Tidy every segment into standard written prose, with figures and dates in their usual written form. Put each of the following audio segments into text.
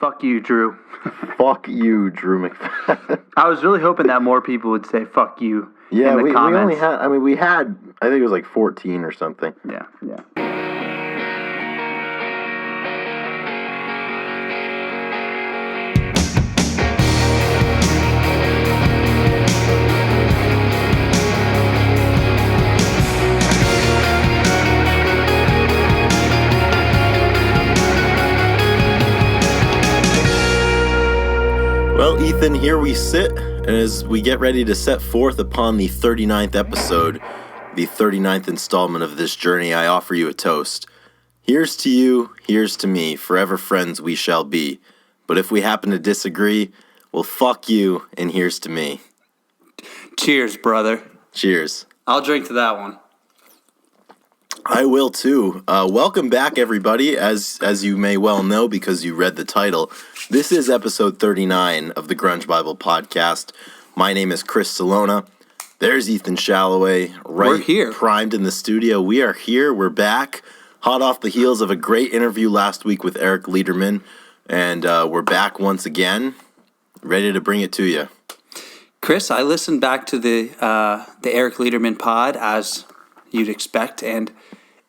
Fuck you, Drew. Fuck you, Drew McFadden. I was really hoping that more people would say "fuck you" Yeah, in the we comments. only had. I mean, we had. I think it was like 14 or something. Yeah. Well, Ethan, here we sit, and as we get ready to set forth upon the 39th episode, the 39th installment of this journey, I offer you a toast. Here's to you, here's to me, forever friends we shall be. But if we happen to disagree, well, fuck you, and here's to me. Cheers, brother. Cheers. I'll drink to that one. I will too. Welcome back, everybody. As you may well know because you read the title, this is episode 39 of the Grunge Bible Podcast. My name is Chris Salona. There's Ethan Shalloway, We're here. Primed in the studio. We are here. We're back, hot off the heels of a great interview last week with Eric Lederman, and we're back once again, ready to bring it to you. Chris, I listened back to the Eric Lederman pod, as you'd expect, and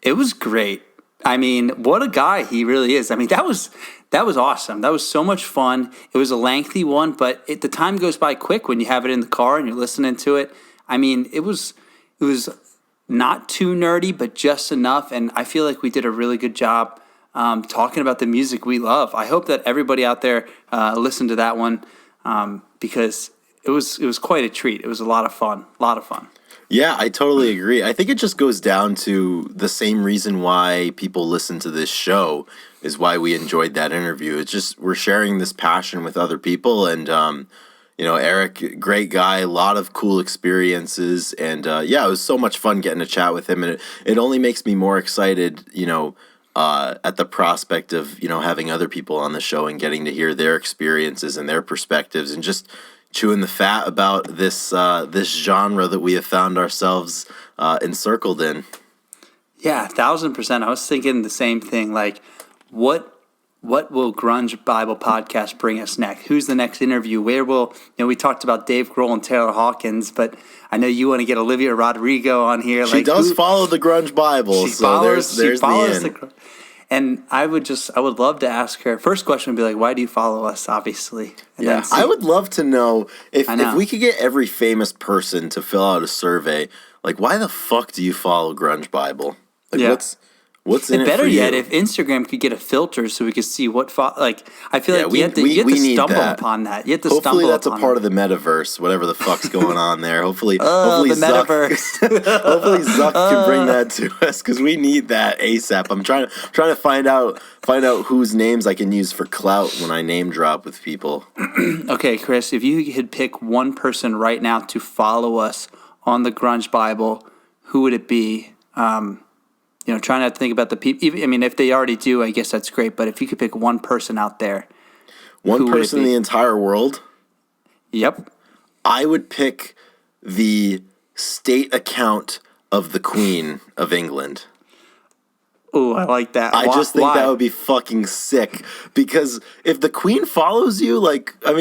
it was great. I mean, what a guy he really is. I mean, that was awesome. That was so much fun. It was a lengthy one, but the time goes by quick when you have it in the car and you're listening to it. I mean, it was not too nerdy, but just enough, and I feel like we did a really good job talking about the music we love. I hope that everybody out there listened to that one because it was quite a treat. It was a lot of fun. Yeah, I totally agree. I think it just goes down to the same reason why people listen to this show is why we enjoyed that interview. It's just we're sharing this passion with other people, and Eric, great guy, a lot of cool experiences, and it was so much fun getting to chat with him, and it only makes me more excited, at the prospect of having other people on the show and getting to hear their experiences and their perspectives, and just chewing the fat about this genre that we have found ourselves encircled in. Yeah, 1,000%. I was thinking the same thing. Like, what will Grunge Bible Podcast bring us next? Who's the next interview? Where will we talked about Dave Grohl and Taylor Hawkins, but I know you want to get Olivia Rodrigo on here. She does follow the Grunge Bible, so there's the end. And I would love to ask her. First question would be like, why do you follow us, obviously? And yeah, I would love to know if we could get every famous person to fill out a survey, like, why the fuck do you follow Grunge Bible? Like, what's in it for you? Better yet, if Instagram could get a filter so we could see what I feel like you have to stumble upon that. You have to Hopefully that's a part of the metaverse, whatever the fuck's going on there. Hopefully the Zuck, metaverse. hopefully Zuck can bring that to us because we need that ASAP. I'm trying to find out whose names I can use for clout when I name drop with people. Okay, Chris, if you could pick one person right now to follow us on the Grunge Bible, who would it be? Trying not to think about the people. I mean, if they already do, I guess that's great. But if you could pick one person out there. One person in the entire world? Yep. I would pick the state account of the Queen of England. Oh, I like that. I just think that would be fucking sick. Because if the Queen follows you,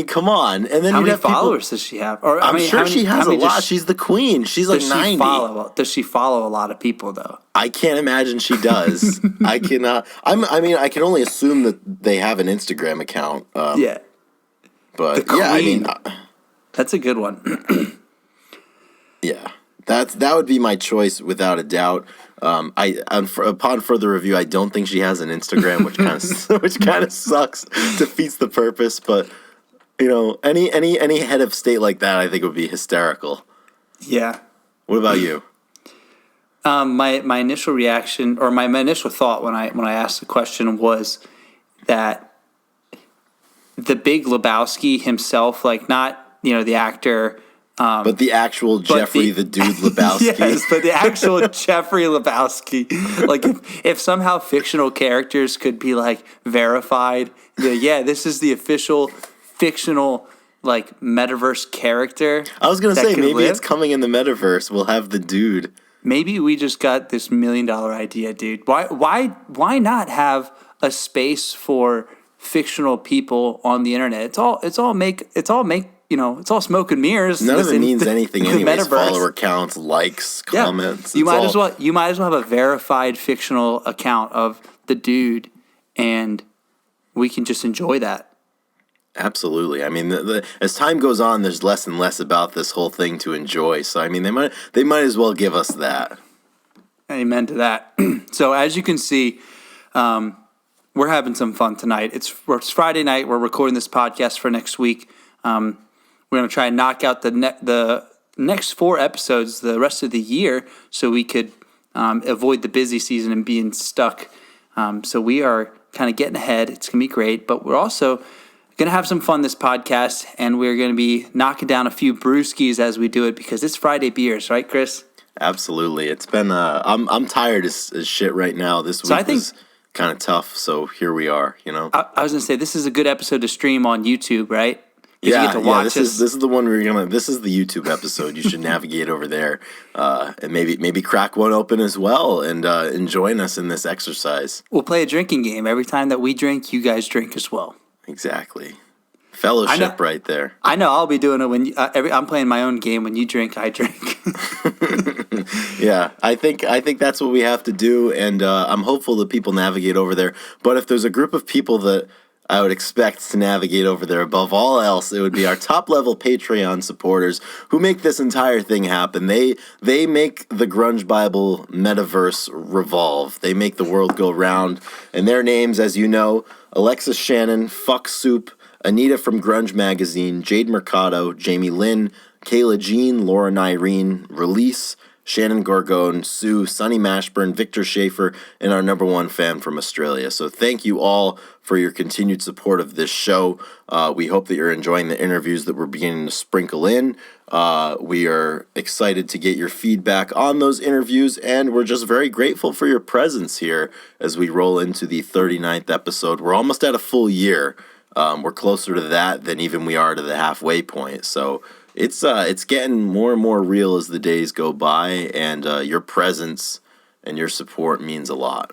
come on. And then how many followers does she have? Or I'm sure she has a lot. She's the Queen. She's like 90. Does she follow a lot of people, though? I can't imagine she does. I cannot. I can only assume that they have an Instagram account. Yeah. But that's a good one. Yeah. That would be my choice without a doubt. Upon further review, I don't think she has an Instagram, which kind of sucks, defeats the purpose. But any head of state like that, I think would be hysterical. Yeah. What about you? My initial reaction, or my initial thought when I asked the question was that the Big Lebowski himself, like not the actor. But the actual Jeffrey the Dude Lebowski. Yes, but the actual Jeffrey Lebowski. Like, if somehow fictional characters could be, verified, this is the official fictional, metaverse character. I was going to say, maybe it's coming in the metaverse. We'll have the dude. Maybe we just got this $1 million idea, dude. Why not have a space for fictional people on the internet. It's all smoke and mirrors. None of it means anything anyways. Metaverse. Follower counts, likes, comments. You might as well have a verified fictional account of the dude, and we can just enjoy that. Absolutely. I mean, as time goes on, there's less and less about this whole thing to enjoy. So I mean, they might as well give us that. Amen to that. So as you can see, we're having some fun tonight. It's Friday night. We're recording this podcast for next week. We're going to try and knock out the next 4 episodes the rest of the year so we could avoid the busy season and being stuck. So we are kind of getting ahead. It's going to be great. But we're also going to have some fun this podcast, and we're going to be knocking down a few brewskis as we do it because it's Friday beers, right, Chris? Absolutely. It's been I'm tired as shit right now. This week was kind of tough, so here we are, you know. I was going to say this is a good episode to stream on YouTube, right? You get to watch this is the one this is the YouTube episode. You should navigate over there and maybe crack one open as well and join us in this exercise. We'll play a drinking game. Every time that we drink, you guys drink as well. Exactly. Fellowship right there. I know. I'll be doing it when I'm playing my own game. When you drink, I drink. Yeah, I think that's what we have to do, and I'm hopeful that people navigate over there. But if there's a group of people that I would expect to navigate over there above all else, it would be our top-level Patreon supporters who make this entire thing happen. They make the Grunge Bible metaverse revolve. They make the world go round. And their names, as you know, Alexis Shannon, Fuck Soup, Anita from Grunge Magazine, Jade Mercado, Jamie Lynn, Kayla Jean, Laura Nyreen, Release, Shannon Gorgone, Sue, Sonny Mashburn, Victor Schaefer, and our number 1 fan from Australia. So thank you all for your continued support of this show. We hope that you're enjoying the interviews that we're beginning to sprinkle in. We are excited to get your feedback on those interviews, and we're just very grateful for your presence here as we roll into the 39th episode. We're almost at a full year. We're closer to that than even we are to the halfway point. So it's getting more and more real as the days go by, and your presence and your support means a lot.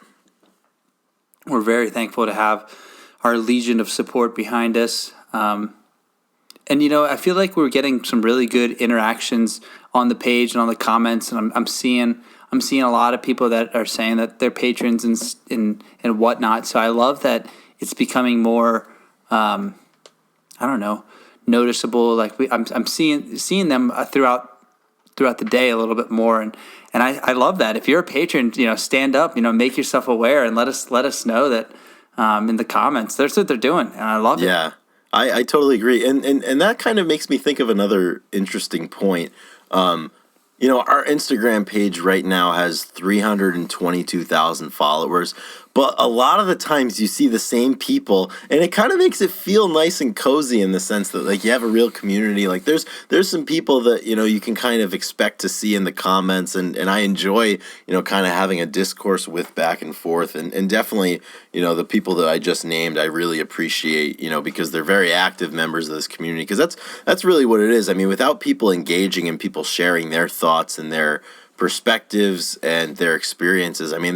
We're very thankful to have our legion of support behind us. And, you know, I feel like we're getting some really good interactions on the page and on the comments, and I'm seeing a lot of people that are saying that they're patrons and whatnot. So I love that it's becoming more, noticeable. Like I'm seeing them throughout the day a little bit more, and I love that. If you're a patron, you know, stand up, you know, make yourself aware, and let us know that in the comments. That's what they're doing, and I love it. Yeah, I totally agree, and that kind of makes me think of another interesting point. You know, our Instagram page right now has 322,000 followers, but a lot of the times you see the same people, and it kind of makes it feel nice and cozy in the sense that, like, you have a real community. Like, there's some people that, you know, you can kind of expect to see in the comments, and I enjoy, you know, kind of having a discourse with back and forth, and definitely, you know, the people that I just named, I really appreciate, you know, because they're very active members of this community, because that's really what it is. I mean, without people engaging and people sharing their thoughts and their perspectives and their experiences, I mean,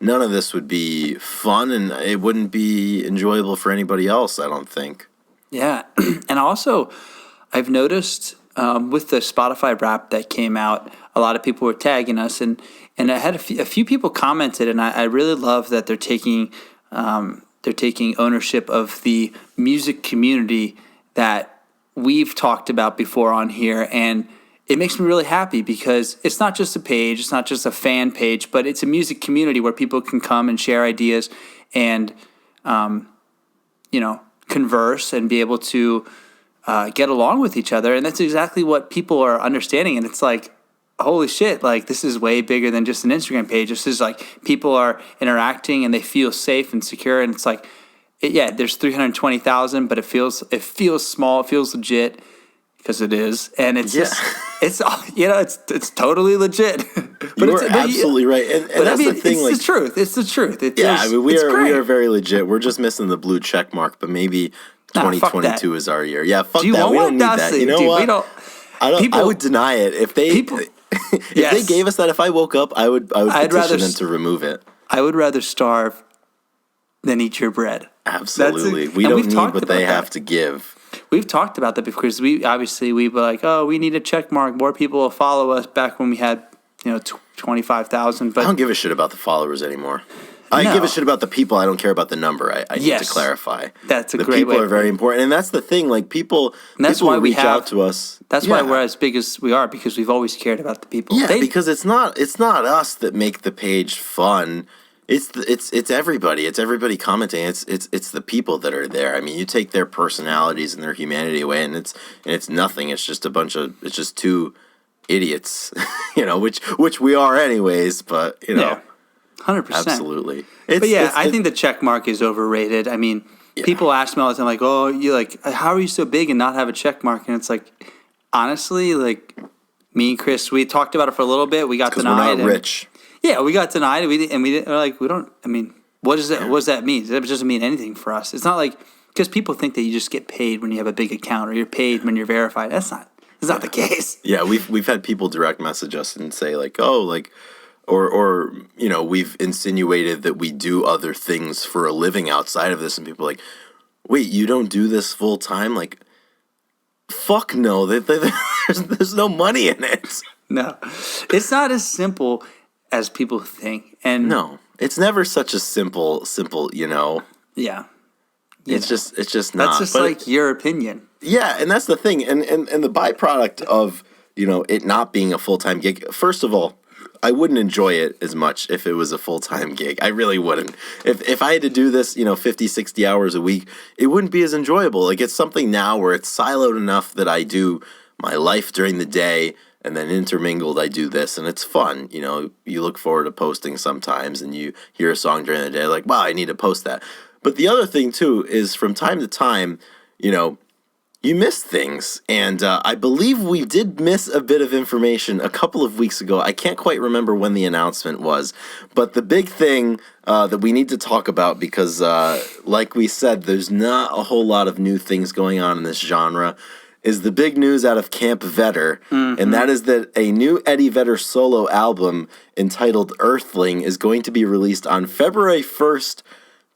none of this would be fun, and it wouldn't be enjoyable for anybody else, I don't think. Yeah, and also, I've noticed with the Spotify Wrap that came out, a lot of people were tagging us, and I had a few people commented, and I really love that they're taking ownership of the music community that we've talked about before on here, and it makes me really happy because it's not just a page, it's not just a fan page, but it's a music community where people can come and share ideas and, you know, converse and be able to get along with each other. And that's exactly what people are understanding. And it's like, holy shit, like, this is way bigger than just an Instagram page. This is like people are interacting and they feel safe and secure. And it's like, there's 320,000, but it feels small, it feels legit. Because it is, and it's just, it's, you know, it's totally legit. But you're absolutely right, and that's the thing. It's like, the truth. It's the truth. I mean, we are very legit. We're just missing the blue check mark, but maybe 2022 is our year. Yeah, fuck that. We don't need that. You know what? I would deny it if they they gave us that. If I woke up, I would petition them to remove it. I would rather starve than eat your bread. Absolutely. We don't need what they have to give. We've talked about that because we were like, oh, we need a check mark. More people will follow us back when we had, 25,000. But I don't give a shit about the followers anymore. I give a shit about the people. I don't care about the number. I need to clarify. That's a great way. The people are very important. And that's the thing. Like people why reach out to us. That's why we're as big as we are, because we've always cared about the people. Yeah, because it's not us that make the page fun. It's everybody. It's everybody commenting. It's the people that are there. I mean, you take their personalities and their humanity away, and it's nothing. It's just it's just two idiots, which we are anyways. But 100%. Absolutely. I think the check mark is overrated. I mean, people ask me all the time, like, "Oh, how are you so big and not have a check mark?" And it's like, honestly, like me and Chris, we talked about it for a little bit. We got denied. We're not rich. Yeah, we got denied, we didn't. We're like, we don't. I mean, what does that? What does that mean? It doesn't mean anything for us. It's not like, because people think that you just get paid when you have a big account, or you're paid when you're verified. That's not the case. Yeah, we've had people direct message us and say like, oh, like, or we've insinuated that we do other things for a living outside of this, and people are like, wait, you don't do this full time? Like, fuck no, there's no money in it. No, it's not as simple as people think. And no, it's never such a simple, Yeah. It's just not. That's just like your opinion. Yeah, and that's the thing. And the byproduct of, it not being a full-time gig, first of all, I wouldn't enjoy it as much if it was a full-time gig. I really wouldn't. If I had to do this, 50, 60 hours a week, it wouldn't be as enjoyable. Like, it's something now where it's siloed enough that I do my life during the day, and then intermingled, I do this, and it's fun. You look forward to posting sometimes, and you hear a song during the day, like, wow, I need to post that. But the other thing, too, is from time to time, you miss things. And I believe we did miss a bit of information a couple of weeks ago. I can't quite remember when the announcement was. But the big thing that we need to talk about, because like we said, there's not a whole lot of new things going on in this genre, is the big news out of Camp Vedder, and that is that a new Eddie Vedder solo album entitled Earthling is going to be released on February 1st,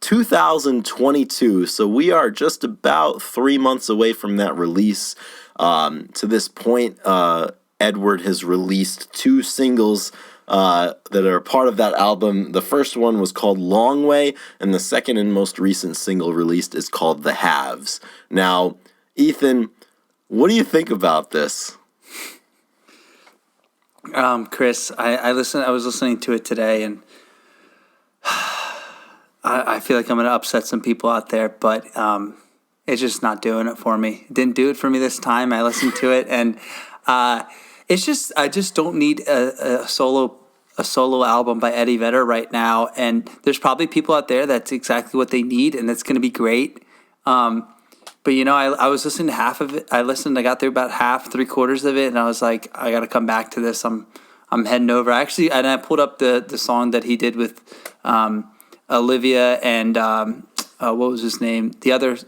2022. So we are just about 3 months away from that release. To this point, Edward has released 2 singles that are part of that album. The first one was called Long Way, and the second and most recent single released is called The Halves. Now, Ethan, what do you think about this? Chris, I was listening to it today, and I feel like I'm going to upset some people out there, but it's just not doing it for me. It didn't do it for me this time. I listened to it, and I just don't need a solo album by Eddie Vedder right now. And there's probably people out there that's exactly what they need, and that's going to be great. But I was listening to half of it. I got through about half, 3/4 of it, and I was like, I got to come back to this. I'm heading over. Actually, and I pulled up the song that he did with Olivia and what was his name? It was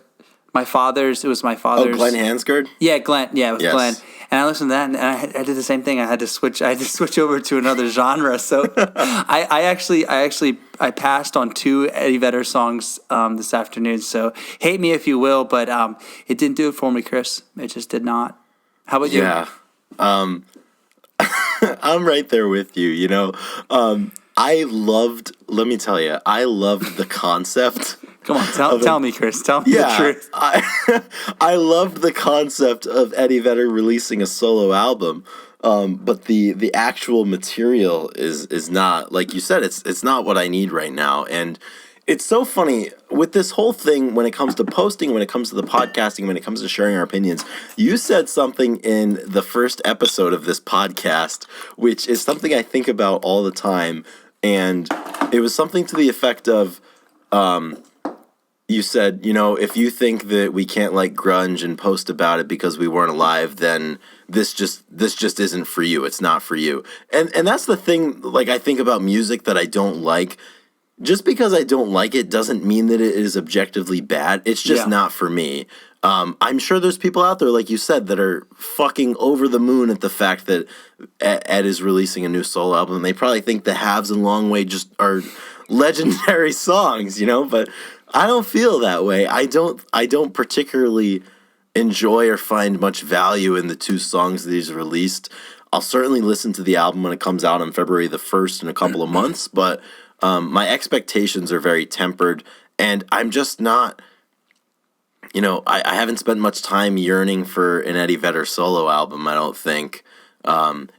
my father's. Oh, Glenn Hansgard? Yeah, Glenn. Yeah, it was Glenn. And I listened to that, and I did the same thing. I had to switch over to another genre. So I passed on 2 Eddie Vedder songs this afternoon. So hate me if you will, but it didn't do it for me, Chris. It just did not. How about you? Yeah, I'm right there with you. Let me tell you, I loved the concept. Come on, tell me, Chris. Tell me the truth. I loved the concept of Eddie Vedder releasing a solo album, but the actual material is not, like you said, it's not what I need right now. And it's so funny with this whole thing when it comes to posting, when it comes to the podcasting, when it comes to sharing our opinions. You said something in the first episode of this podcast, which is something I think about all the time. And it was something to the effect of, you said, if you think that we can't like grunge and post about it because we weren't alive, then this just isn't for you. It's not for you. And that's the thing, like, I think about music that I don't like. Just because I don't like it doesn't mean that it is objectively bad. It's just not for me. I'm sure there's people out there, like you said, that are fucking over the moon at the fact that Ed is releasing a new solo album. They probably think The Halves and Long Way just are legendary songs, but I don't feel that way. I don't particularly enjoy or find much value in the 2 songs that he's released. I'll certainly listen to the album when it comes out on February the 1st in a couple of months, but my expectations are very tempered, and I'm just not, I haven't spent much time yearning for an Eddie Vedder solo album, I don't think.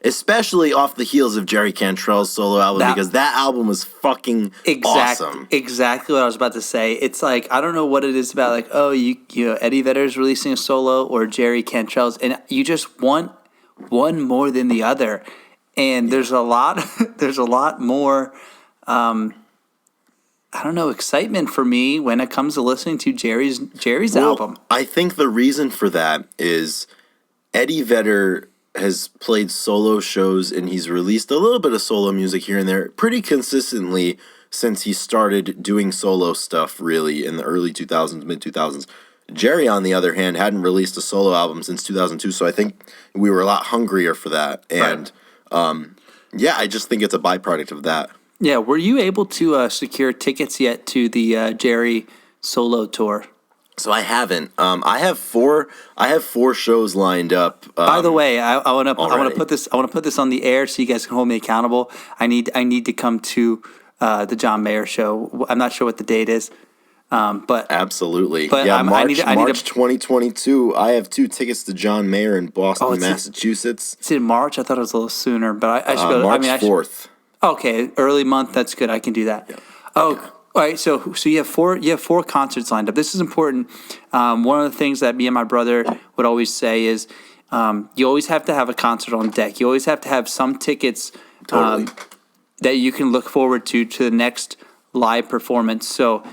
Especially off the heels of Jerry Cantrell's solo album, because that album was fucking awesome. Exactly what I was about to say. It's like, I don't know what it is about, like, oh, Eddie Vedder's releasing a solo or Jerry Cantrell's, and you just want one more than the other. And there's a lot more, I don't know, excitement for me when it comes to listening to Jerry's album. I think the reason for that is Eddie Vedder has played solo shows and he's released a little bit of solo music here and there pretty consistently since he started doing solo stuff, really, in the early 2000s, mid-2000s. Jerry, on the other hand, hadn't released a solo album since 2002, so I think we were a lot hungrier for that. And, I just think it's a byproduct of that. Yeah, were you able to secure tickets yet to the Jerry solo tour? So I haven't. I have four shows lined up. By the way, I want to put this on the air so you guys can hold me accountable. I need to come to the John Mayer show. I'm not sure what the date is, but absolutely. But yeah, March 2022. I have 2 tickets to John Mayer in Boston, Massachusetts. It's in March. I thought it was a little sooner, but I should go. March 4th. Okay, early month. That's good. I can do that. Yeah. Oh. All right, so you have 4 concerts lined up. This is important. One of the things that me and my brother would always say is you always have to have a concert on deck. You always have to have some tickets that you can look forward to the next live performance. So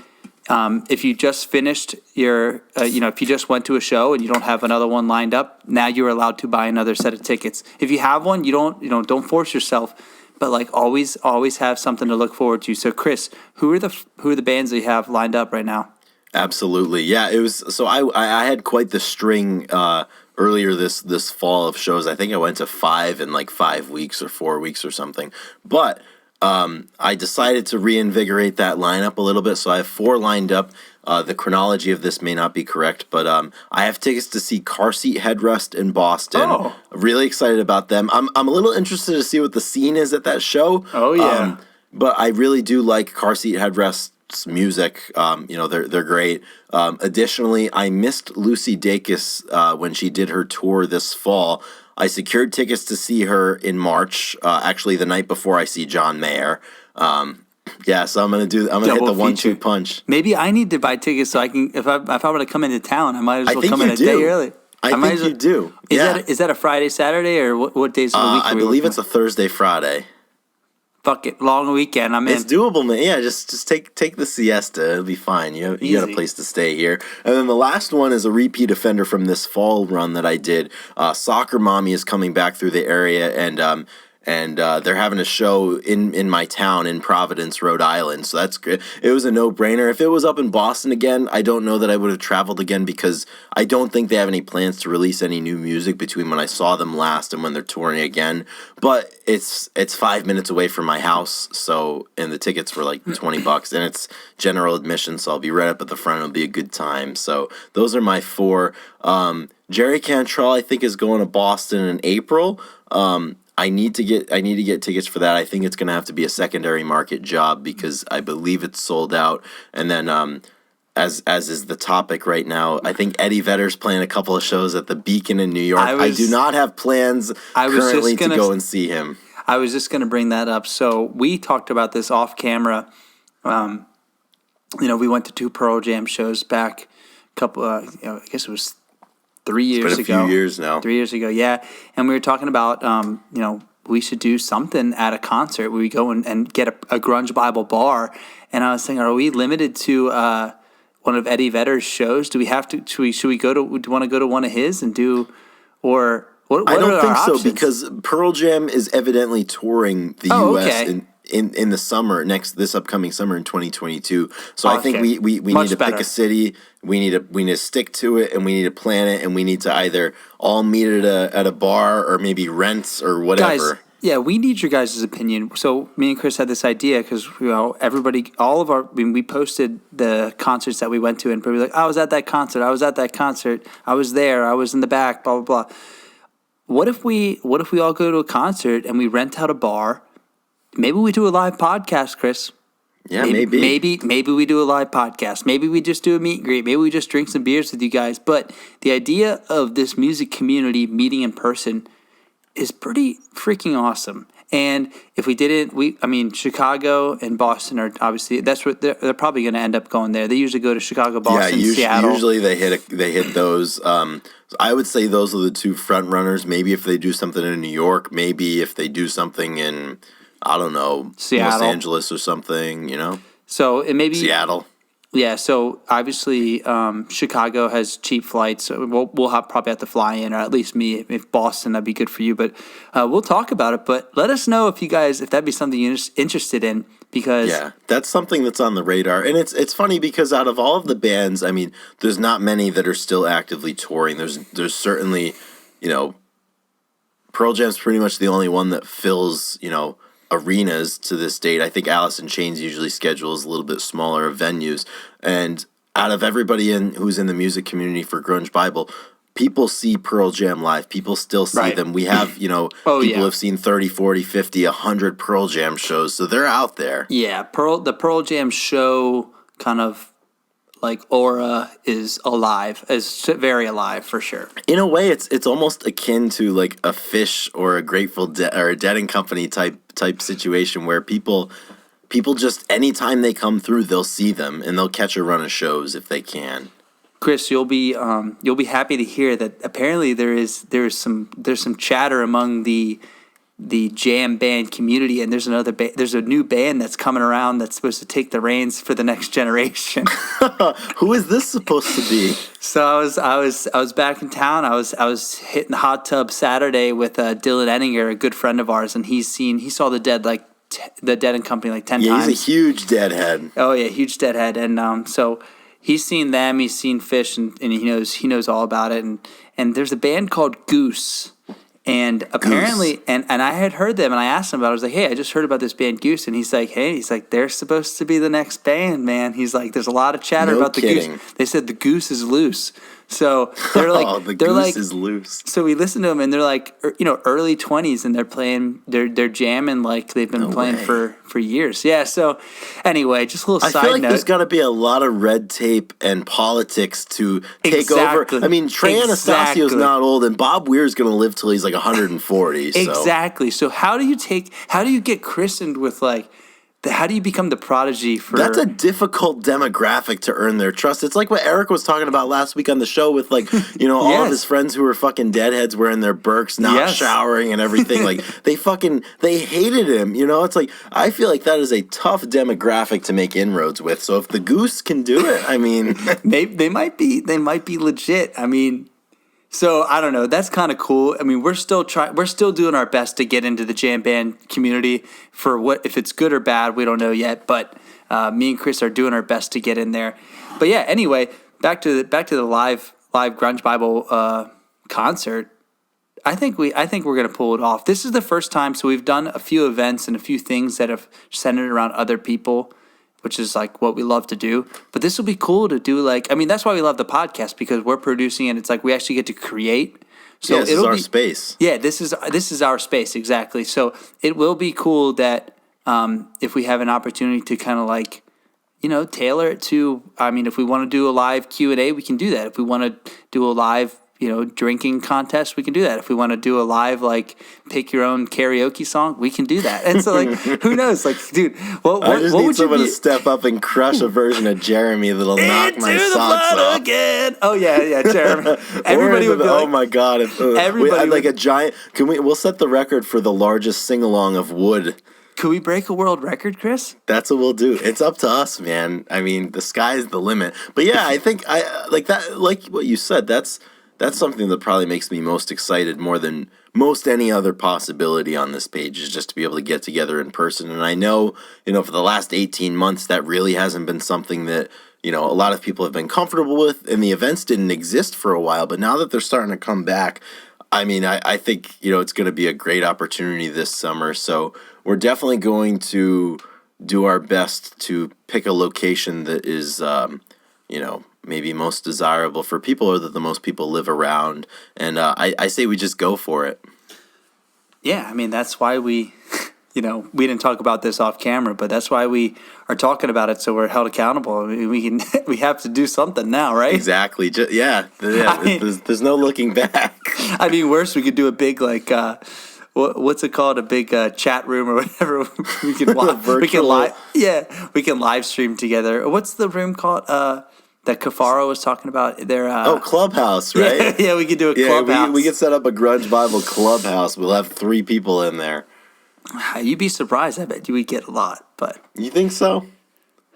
if you just finished your, if you just went to a show and you don't have another one lined up, now you're allowed to buy another set of tickets. If you have one, don't force yourself. But like always have something to look forward to. So Chris, who are the bands that you have lined up right now? Absolutely, yeah. It was so I had quite the string earlier this fall of shows. I think I went to 5 in like 5 weeks or 4 weeks or something. But I decided to reinvigorate that lineup a little bit. So I have 4 lined up. The chronology of this may not be correct, but I have tickets to see Car Seat Headrest in Boston. Oh. Really excited about them. I'm a little interested to see what the scene is at that show. Oh, yeah. But I really do like Car Seat Headrest's music. They're great. Additionally, I missed Lucy Dacus when she did her tour this fall. I secured tickets to see her in March, actually the night before I see John Mayer. Yeah, so I'm gonna hit the 1-2 punch. Maybe I need to buy tickets so I can. If I were to come into town, I might as well come in a day early. I think you do. Is that a Friday, Saturday, or what days of the week? I believe it's a Thursday, Friday. Fuck it, long weekend. I'm in. It's doable, man. Yeah, just take the siesta. It'll be fine. You got a place to stay here. And then the last one is a repeat offender from this fall run that I did. Soccer Mommy is coming back through the area, and they're having a show in my town in Providence, Rhode Island. So that's good. It was a no-brainer. If it was up in Boston again, I don't know that I would have traveled again because I don't think they have any plans to release any new music between when I saw them last and when they're touring again. But it's 5 minutes away from my house, and the tickets were like $20, and it's general admission, so I'll be right up at the front. It'll be a good time. So those are my 4. Jerry Cantrell, I think, is going to Boston in April. I need to get tickets for that. I think it's going to have to be a secondary market job because I believe it's sold out. And then, as is the topic right now, I think Eddie Vedder's playing a couple of shows at the Beacon in New York. I do not have plans currently to go and see him. I was just going to bring that up. So we talked about this off camera. We went to 2 Pearl Jam shows back a couple. I guess it was 3 years ago. It's been a few years now. 3 years ago, yeah. And we were talking about, we should do something at a concert where we go and get a Grunge Bible bar. And I was saying, are we limited to one of Eddie Vedder's shows? Do we have to? Should we go to? Do you want to go to one of his and do, or what? I don't think so options? because Pearl Jam is evidently touring the U.S. in the summer this upcoming summer in 2022. So I think we need to pick a city. We need to stick to it, and we need to plan it, and we need to either all meet at a bar or maybe rent or whatever. Yeah, we need your guys' opinion. So me and Chris had this idea because everybody, we posted the concerts that we went to, and people were like, I was at that concert, I was there, I was in the back, blah blah blah. What if we all go to a concert and we rent out a bar? Maybe we do a live podcast, Chris. Yeah, maybe we do a live podcast. Maybe we just do a meet and greet. Maybe we just drink some beers with you guys. But the idea of this music community meeting in person is pretty freaking awesome. And if we didn't, Chicago and Boston are obviously, that's what they're probably going to end up going there. They usually go to Chicago, Boston, Seattle. Usually they hit those. I would say those are the two front runners. Maybe if they do something in New York, maybe if they do something in, I don't know, Seattle, Los Angeles or something, So it may be Seattle. Yeah, so obviously Chicago has cheap flights. So we'll probably have to fly in, or at least me. If Boston, that'd be good for you. But we'll talk about it. But let us know if that'd be something you're interested in. Because that's something that's on the radar. And it's funny because out of all of the bands, there's not many that are still actively touring. There's certainly, Pearl Jam's pretty much the only one that fills, arenas to this date. I think Alice in Chains usually schedules a little bit smaller venues. And out of everybody who's in the music community for Grunge Bible, people see Pearl Jam live. People still see them. We have, people have seen 30, 40, 50, 100 Pearl Jam shows. So they're out there. Yeah, the Pearl Jam show kind of like aura is very alive for sure. In a way, it's almost akin to like a Fish or a Grateful Dead or a Dead and Company type situation where people just anytime they come through, they'll see them and they'll catch a run of shows if they can. Chris, you'll be happy to hear that apparently there's some chatter among the jam band community, and there's a new band that's coming around that's supposed to take the reins for the next generation. Who is this supposed to be? So I was back in town. I was hitting the hot tub Saturday with Dylan Enninger, a good friend of ours, and he saw the Dead the Dead and Company like 10 times. Yeah, he's a huge Deadhead. Oh yeah, huge Deadhead, and so he's seen them, he's seen Fish, and he knows all about it. And there's a band called Goose. And apparently, and I had heard them, and I asked him about it. I was like, hey, I just heard about this band Goose. And he's like, they're supposed to be the next band, man. He's like, there's a lot of chatter about the Goose. They said the Goose is loose. So they're like, the Goose is loose. So we listened to them, and they're like, early 20s, and they're playing, they're jamming like they've been playing for years. Yeah. So anyway, just a little side note. I feel like there's got to be a lot of red tape and politics to take over. Trey Anastasio's not old, and Bob Weir's going to live till he's like 140. So. Exactly. So how do you get christened with like? How do you become the prodigy for... That's a difficult demographic to earn their trust. It's like what Eric was talking about last week on the show with like, all of his friends who were fucking deadheads wearing their Birks, not showering and everything. Like they hated him. It's like, I feel like that is a tough demographic to make inroads with. So if the Goose can do it, they might be legit. So I don't know. That's kind of cool. We're still doing our best to get into the jam band community. If it's good or bad, we don't know yet. But me and Chris are doing our best to get in there. But yeah, anyway, back to the live Grunge Bible concert. I think we're gonna pull it off. This is the first time. So we've done a few events and a few things that have centered around other people, which is like what we love to do. But this will be cool to do. That's why we love the podcast, because we're producing and it's like we actually get to create. So this is our space. Yeah, this is our space, exactly. So it will be cool that if we have an opportunity to kind of like, tailor it to, if we want to do a live Q&A, we can do that. If we want to do a live drinking contest, we can do that. If we want to do a live, like, pick your own karaoke song, we can do that. And so, like, who knows? Like, dude, I just need someone to step up and crush a version of Jeremy that'll knock my socks off. Again. Oh, yeah, Jeremy. Everybody would be like, oh, my God. We'll set the record for the largest sing-along of Wood. Could we break a world record, Chris? That's what we'll do. It's up to us, man. The sky's the limit. But, yeah, I think like what you said, that's something that probably makes me most excited more than most any other possibility on this page, is just to be able to get together in person. And I know, for the last 18 months, that really hasn't been something that, a lot of people have been comfortable with, and the events didn't exist for a while. But now that they're starting to come back, I mean, I think, it's going to be a great opportunity this summer. So we're definitely going to do our best to pick a location that is, maybe most desirable for people or that the most people live around. And I say we just go for it. Yeah, I mean, that's why we, we didn't talk about this off camera, but that's why we are talking about it, so we're held accountable. I mean, we have to do something now, right? Exactly. I mean, there's no looking back. I mean, worse, we could do a big, what's it called? A big chat room or whatever. We can we can live stream together. What's the room called? That Kafaro was talking about. Clubhouse, right? Yeah, we could do a clubhouse. We could set up a Grunge Bible clubhouse. We'll have 3 people in there. You'd be surprised. I bet you would get a lot. But you think so?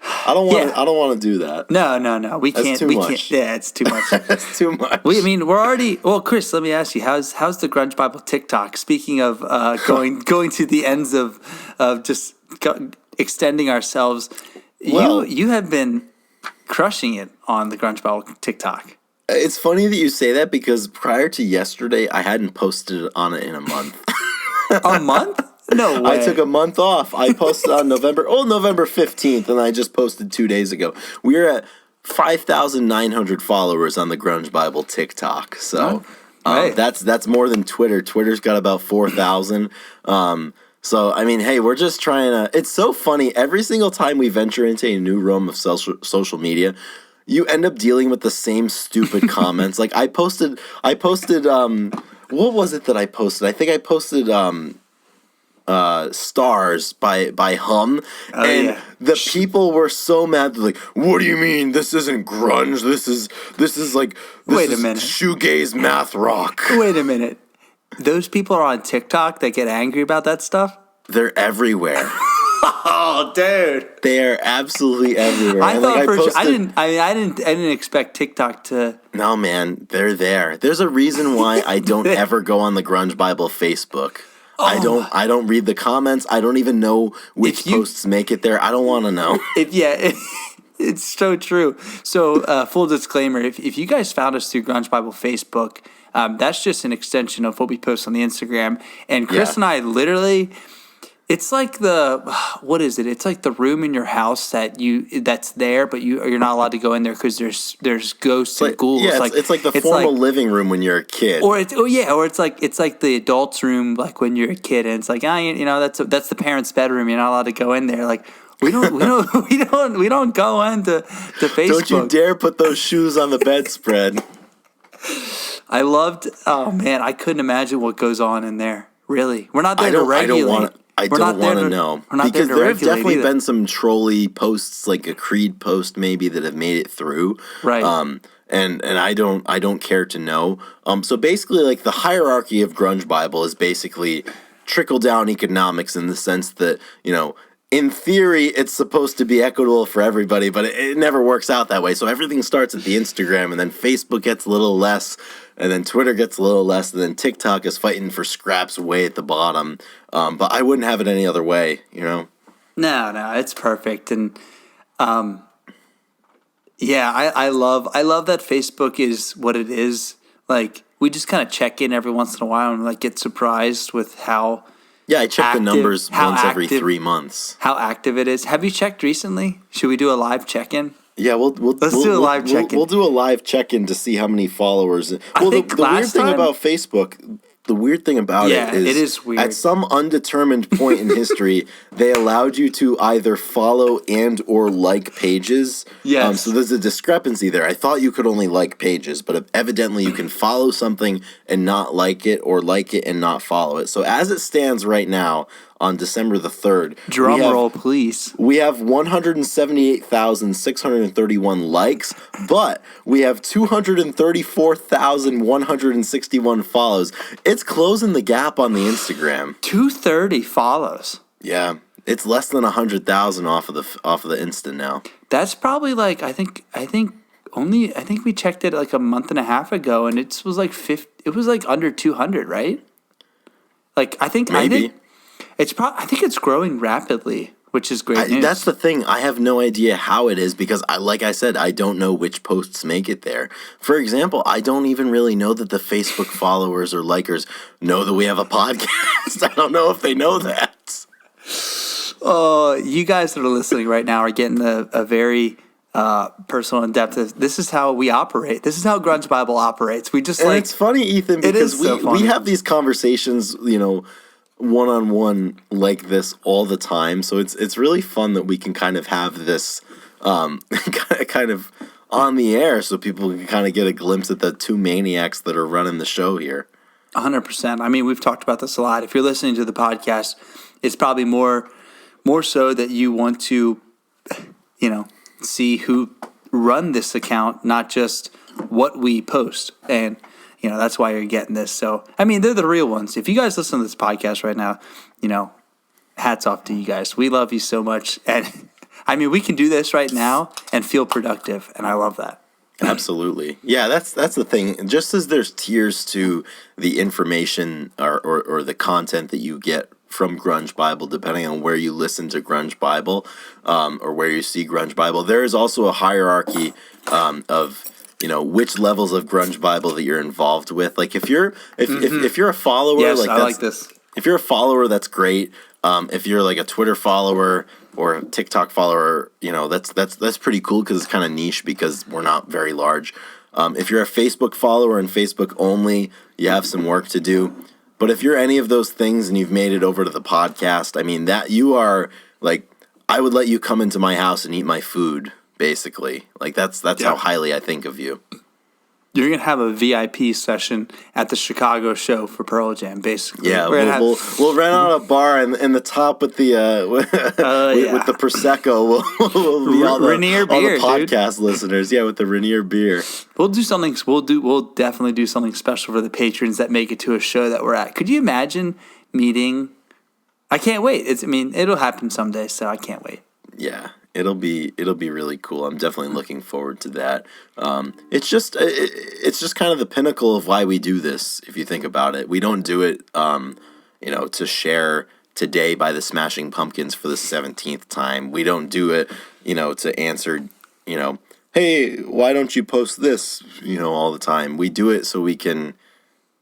I don't want. I don't want to do that. No. We can't. Too much. Can't. Yeah, it's too much. That's too much. We're already. Well, Chris, let me ask you, how's the Grunge Bible TikTok? Speaking of going to the ends of just extending ourselves, you have been crushing it on the Grunge Bible TikTok. It's funny that you say that because prior to yesterday, I hadn't posted on it in a month. A month? No way. I took a month off. I posted on November 15th, and I just posted 2 days ago. We're at 5,900 followers on the Grunge Bible TikTok. So that's more than Twitter. Twitter's got about 4,000. So, I mean, hey, we're just trying to... It's so funny. Every single time we venture into a new realm of social media, you end up dealing with the same stupid comments. Like, I posted... what was it that I posted? I think I posted... Stars by Hum, the people were so mad. They're like, "What do you mean? This isn't grunge. This is Wait a minute. Shoegaze math rock." Wait a minute. Those people are on TikTok that get angry about that stuff? They're everywhere. Oh, dude. They are absolutely everywhere. I didn't expect TikTok to. No, man, they're there. There's a reason why I don't ever go on the Grunge Bible Facebook. Oh. I don't read the comments. I don't even know which posts make it there. I don't want to know. It's so true. So, full disclaimer, if you guys found us through Grunge Bible Facebook, that's just an extension of what we post on the Instagram. And Chris and I literally, it's like what is it? It's like the room in your house that's there, but you're not allowed to go in there because there's ghosts and ghouls. Yeah, it's like the formal living room when you're a kid. Or it's like the adults' room like when you're a kid, and it's like that's the parents' bedroom. You're not allowed to go in there. Like we don't go into Facebook. Don't you dare put those shoes on the bedspread. Oh man, I couldn't imagine what goes on in there. Really, we're not there to regulate. I don't want to know because there have definitely been some trolly posts, like a Creed post maybe, that have made it through. Right. And I don't care to know. So basically, like, the hierarchy of Grunge Bible is basically trickle down economics in the sense that, in theory, it's supposed to be equitable for everybody, but it never works out that way. So everything starts at the Instagram, and then Facebook gets a little less, and then Twitter gets a little less, and then TikTok is fighting for scraps way at the bottom. But I wouldn't have it any other way, No, it's perfect. And I love that Facebook is what it is. Like, we just kind of check in every once in a while and, like, get surprised with how... Yeah, I check the numbers once every 3 months. How active it is. Have you checked recently? Should we do a live check-in? Yeah, let's do a live check-in. We'll do a live check-in to see how many followers. The weird thing about Facebook, the weird thing about it is weird. At some undetermined point in history, they allowed you to either follow and or like pages. Yes. So there's a discrepancy there. I thought you could only like pages, but evidently you can follow something and not like it, or like it and not follow it. So as it stands right now, on December the 3rd. Drum roll, please. We have 178,631 likes, but we have 234,161 follows. It's closing the gap on the Instagram. 230 follows. Yeah, it's less than 100,000 off of the Insta now. That's probably like I think we checked it like a month and a half ago, and it was like it was like under 200, right? Like I think maybe. I think it's growing rapidly. which is great news. That's the thing. I have no idea how it is because, like I said, I don't know which posts make it there. For example, I don't even really know that the Facebook followers or likers know that we have a podcast. I don't know if they know that. Oh, you guys that are listening right now are getting a very personal and depth. This is how we operate. This is how Grunge Bible operates. We just and it's funny, Ethan, because we have these conversations, one-on-one like this all the time. So it's really fun that we can kind of have this kind of on the air so people can kind of get a glimpse at the two maniacs that are running the show here. 100%. I mean, we've talked about this a lot. If you're listening to the podcast, it's probably more so that you want to, see who run this account, not just what we post. And, that's why you're getting this. So, I mean, they're the real ones. If you guys listen to this podcast right now, hats off to you guys. We love you so much. And, I mean, we can do this right now and feel productive. And I love that. Absolutely. Yeah, that's the thing. Just as there's tiers to the information or the content that you get from Grunge Bible, depending on where you listen to Grunge Bible or where you see Grunge Bible, there is also a hierarchy of which levels of Grunge Bible that you're involved with. Like if you're a follower, yes, like I like this. If you're a follower, that's great. If you're like a Twitter follower or a TikTok follower, that's pretty cool because it's kind of niche because we're not very large. If you're a Facebook follower and Facebook only, you have some work to do. But if you're any of those things and you've made it over to the podcast, I mean, that you are like, I would let you come into my house and eat my food, basically. Like that's how highly I think of you. You're going to have a VIP session at the Chicago show for Pearl Jam, basically. Yeah, we'll rent out a bar in the top with the with the Prosecco. We'll be all Rainier beer, all the podcast listeners. Yeah, with the Rainier beer. We'll do something. We'll definitely do something special for the patrons that make it to a show that we're at. Could you imagine meeting? I can't wait. It'll happen someday, so I can't wait. Yeah. It'll be really cool. I'm definitely looking forward to that. It's just kind of the pinnacle of why we do this. If you think about it, we don't do it, to share Today by the Smashing Pumpkins for the 17th time. We don't do it, to answer, hey, why don't you post this, all the time. We do it so we can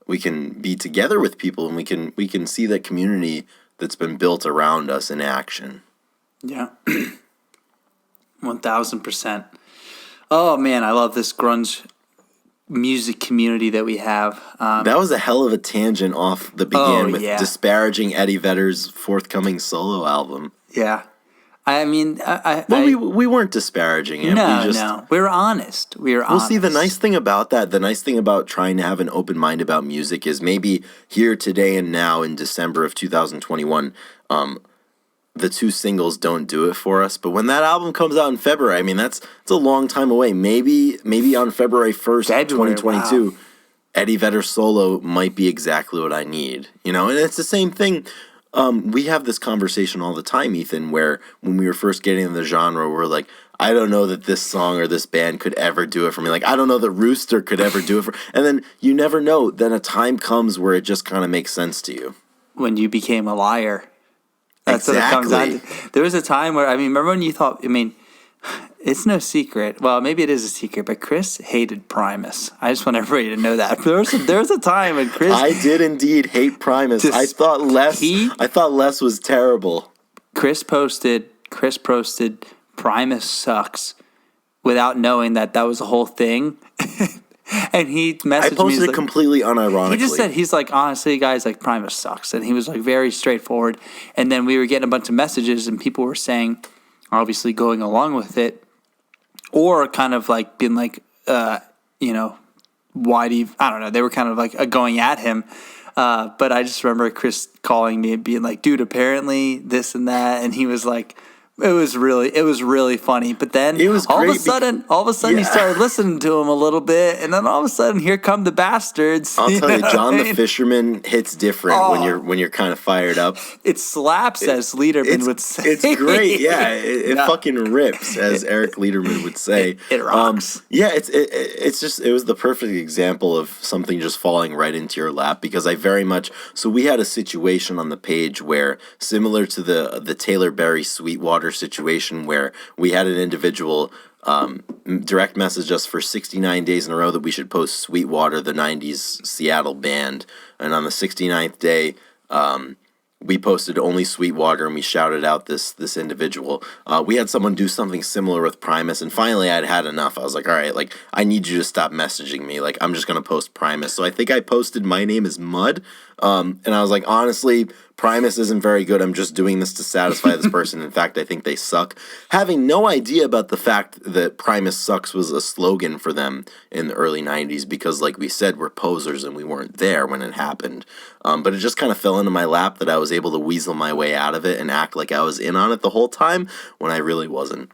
be together with people and we can see that community that's been built around us in action. Yeah. 1000%. Oh man, I love this grunge music community that we have. That was a hell of a tangent off the beginning with disparaging Eddie Vedder's forthcoming solo album. Yeah, I mean, we weren't disparaging him. No, we were honest. Well, see, the nice thing about that, the nice thing about trying to have an open mind about music is maybe here today and now in December of 2021. The two singles don't do it for us, but when that album comes out in February, I mean it's a long time away. Maybe on February 1st, 2022, wow. Eddie Vedder solo might be exactly what I need. And it's the same thing. We have this conversation all the time, Ethan, where when we were first getting in the genre, we're like, I don't know that this song or this band could ever do it for me. Like, I don't know that Rooster could ever do it for. And then you never know. Then a time comes where it just kind of makes sense to you. When you became a liar. That's exactly. What it comes down to. There was a time where, remember when you thought, it's no secret. Well, maybe it is a secret, but Chris hated Primus. I just want everybody to know that. There was a time when Chris... I did indeed hate Primus. I thought Les was terrible. Chris posted Primus sucks without knowing that was a whole thing. And he messaged me. I posted it completely unironically. He just said, he's like, honestly, guys, like, Primus sucks. And he was, like, very straightforward. And then we were getting a bunch of messages, and people were saying, obviously going along with it, or kind of, like, being like, why do you, I don't know. They were kind of, like, going at him. But I just remember Chris calling me and being like, dude, apparently this and that. And he was like, It was really funny. But then It was all of a great sudden, Yeah. you started listening to him a little bit, and then all of a sudden, here come the bastards. I'll tell you, know John what I the mean? Fisherman hits different when you're kind of fired up. It slaps, as Lederman would say. It's great, yeah. It Yeah. fucking rips, as Eric Lederman would say. It rocks. Yeah, it was the perfect example of something just falling right into your lap, because I very much so we had a situation on the page where, similar to the Taylor Berry Sweetwater situation, where we had an individual direct message us for 69 days in a row that we should post Sweetwater, the 90s Seattle band, and on the 69th day we posted only Sweetwater, and we shouted out this individual. We had someone do something similar with Primus, and finally I'd had enough. I was like, all right, like, I need you to stop messaging me. Like, I'm just going to post Primus. So I think I posted My Name is Mud, and I was like, honestly, Primus isn't very good. I'm just doing this to satisfy this person. In fact, I think they suck. Having no idea about the fact that Primus sucks was a slogan for them in the early 90s, because, like we said, we're posers and we weren't there when it happened. But it just kind of fell into my lap that I was able to weasel my way out of it and act like I was in on it the whole time when I really wasn't.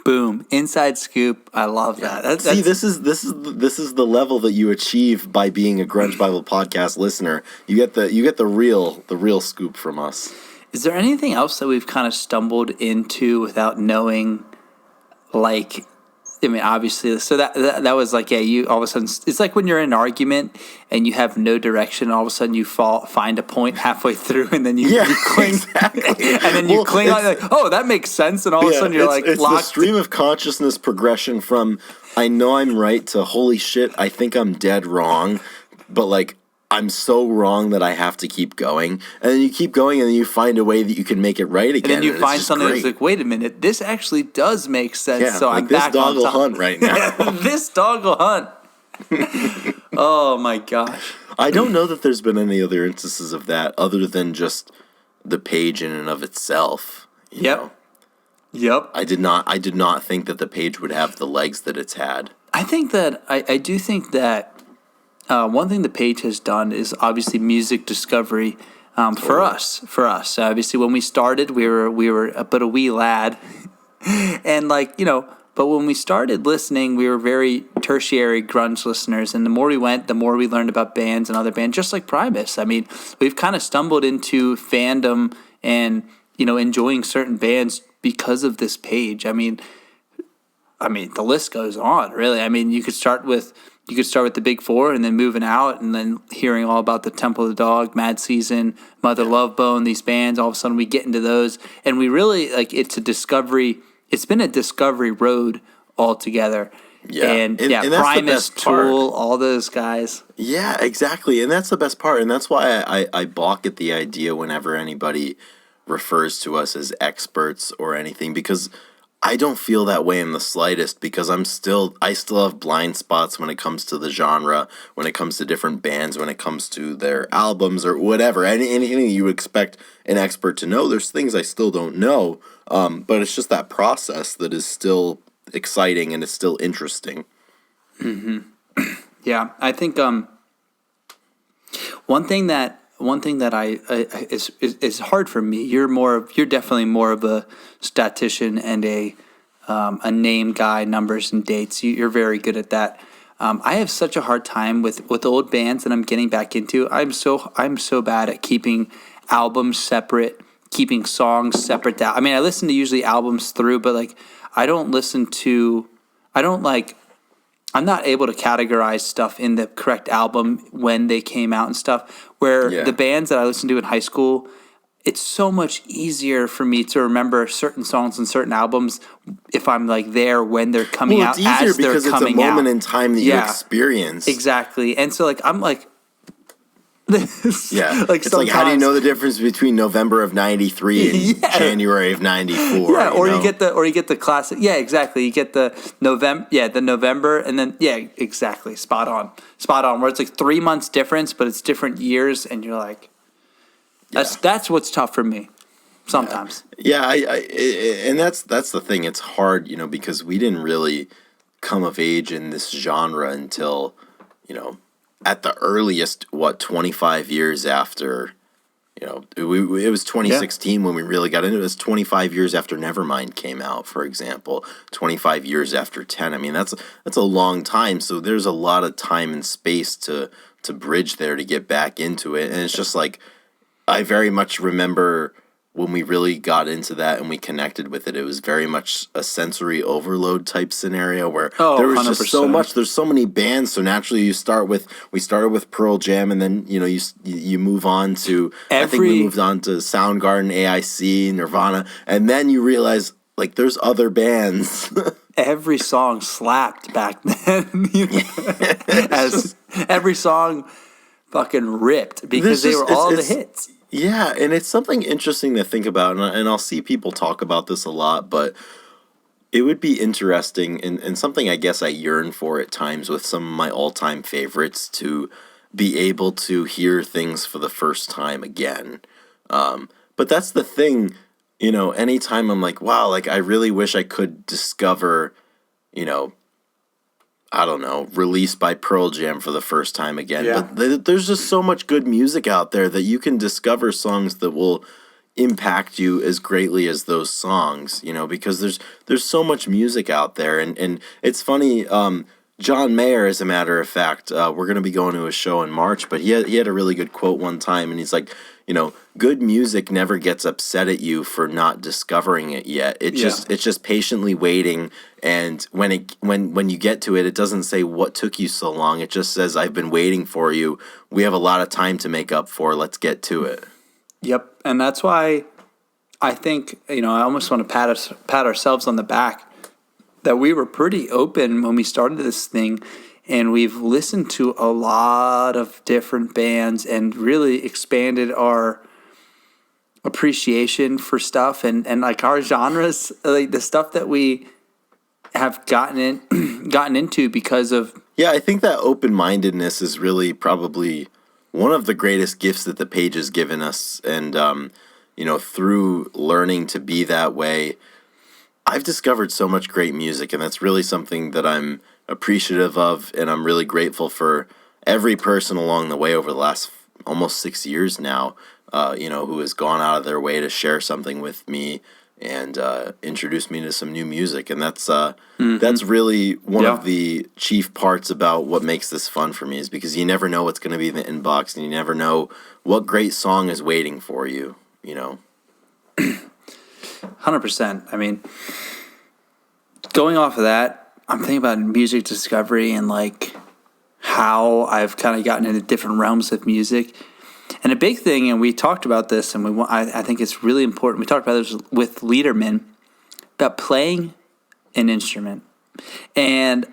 Boom! Inside scoop. I love that. See, this is the level that you achieve by being a Grunge Bible podcast listener. You get the real scoop from us. Is there anything else that we've kind of stumbled into without knowing? Like, I mean, obviously, so that was like, yeah, you all of a sudden, it's like when you're in an argument and you have no direction, all of a sudden you find a point halfway through, and then you cling, exactly. and then you cling on, like, oh, that makes sense, and all of a sudden you're like it's locked. the stream of consciousness progression from I know I'm right to holy shit, I think I'm dead wrong, but like, I'm so wrong that I have to keep going. And then you keep going, and then you find a way that you can make it right again. And then you find something great. that's like, wait a minute, this actually does make sense. Yeah, so like I'm this back dog on will top. hunt right now. This dog will hunt. Oh my gosh. I don't know that there's been any other instances of that other than just the page in and of itself. You know? Yep. I did not think that the page would have the legs that it's had. I think that I do think that one thing the page has done is obviously music discovery for us. Obviously, when we started, we were but a wee lad, and but when we started listening, we were very tertiary grunge listeners, and the more we went, the more we learned about bands and other bands, just like Primus. I mean, we've kind of stumbled into fandom and enjoying certain bands because of this page. I mean, the list goes on, really. I mean, you could start with the big four, and then moving out, and then hearing all about the Temple of the Dog, Mad Season, Mother Love Bone, these bands. All of a sudden, we get into those, and we really it's a discovery. It's been a discovery road altogether. Yeah, and that's Primus, the best part. Tool, all those guys. Yeah, exactly, and that's the best part, and that's why I balk at the idea whenever anybody refers to us as experts or anything, because I don't feel that way in the slightest, because I still have blind spots when it comes to the genre, when it comes to different bands, when it comes to their albums or whatever. Anything you would expect an expert to know, there's things I still don't know, but it's just that process that is still exciting and it's still interesting. Mm-hmm. Yeah, I think one thing that is hard for me. You're definitely more of a statistician and a name guy, numbers and dates. You're very good at that. I have such a hard time with old bands that I'm getting back into. I'm so bad at keeping albums separate, keeping songs separate. I mean, I listen to usually albums through, but like I'm not able to categorize stuff in the correct album when they came out and stuff. Where the bands that I listened to in high school, it's so much easier for me to remember certain songs and certain albums if I'm like there when they're coming out. It's easier as they're because coming it's a moment out. in time that you experience. Exactly, and so like I'm like. Yeah, like it's like, how do you know the difference between November of '93 and January of '94? Yeah, or you get the classic. Yeah, exactly. You get the November, and then exactly, spot on. Where it's like 3 months difference, but it's different years, and you're like, that's what's tough for me sometimes. Yeah, and that's the thing. It's hard, because we didn't really come of age in this genre until, at the earliest, 25 years after It was 2016 when we really got into it. It was 25 years after Nevermind came out, for example. 25 years after 10. I mean, that's a long time. So there's a lot of time and space to bridge there to get back into it. And it's just like, I very much remember when we really got into that and we connected with it. It was very much a sensory overload type scenario where there was 100%. Just so much. There's so many bands. So naturally, we started with Pearl Jam, and then you move on to I think we moved on to Soundgarden, AIC, Nirvana, and then you realize like there's other bands. Every song slapped back then. Every song fucking ripped because they were all the hits. Yeah, and it's something interesting to think about, and I'll see people talk about this a lot, but it would be interesting, and something I guess I yearn for at times with some of my all-time favorites, to be able to hear things for the first time again. But that's the thing, anytime I'm like, wow, like I really wish I could discover, I don't know, released by Pearl Jam for the first time again. Yeah. But there's just so much good music out there that you can discover songs that will impact you as greatly as those songs, because there's so much music out there. And it's funny, John Mayer, as a matter of fact, we're going to be going to a show in March, but he had a really good quote one time, and he's like, good music never gets upset at you for not discovering it yet. It's just patiently waiting, and when you get to it, it doesn't say what took you so long. It just says, I've been waiting for you. We have a lot of time to make up for. Let's get to it. Yep, and that's why I think, I almost want to pat ourselves on the back that we were pretty open when we started this thing, and we've listened to a lot of different bands and really expanded our appreciation for stuff and like our genres, like the stuff that we have gotten into because of. Yeah, I think that open-mindedness is really probably one of the greatest gifts that the page has given us. And, through learning to be that way, I've discovered so much great music, and that's really something that I'm appreciative of, and I'm really grateful for every person along the way over the last almost 6 years now, who has gone out of their way to share something with me and introduce me to some new music. And that's really one of the chief parts about what makes this fun for me, is because you never know what's going to be in the inbox, and you never know what great song is waiting for you, 100%. I mean, going off of that, I'm thinking about music discovery and like how I've kind of gotten into different realms of music. And a big thing, and we talked about this, and I think it's really important. We talked about this with Liederman about playing an instrument. And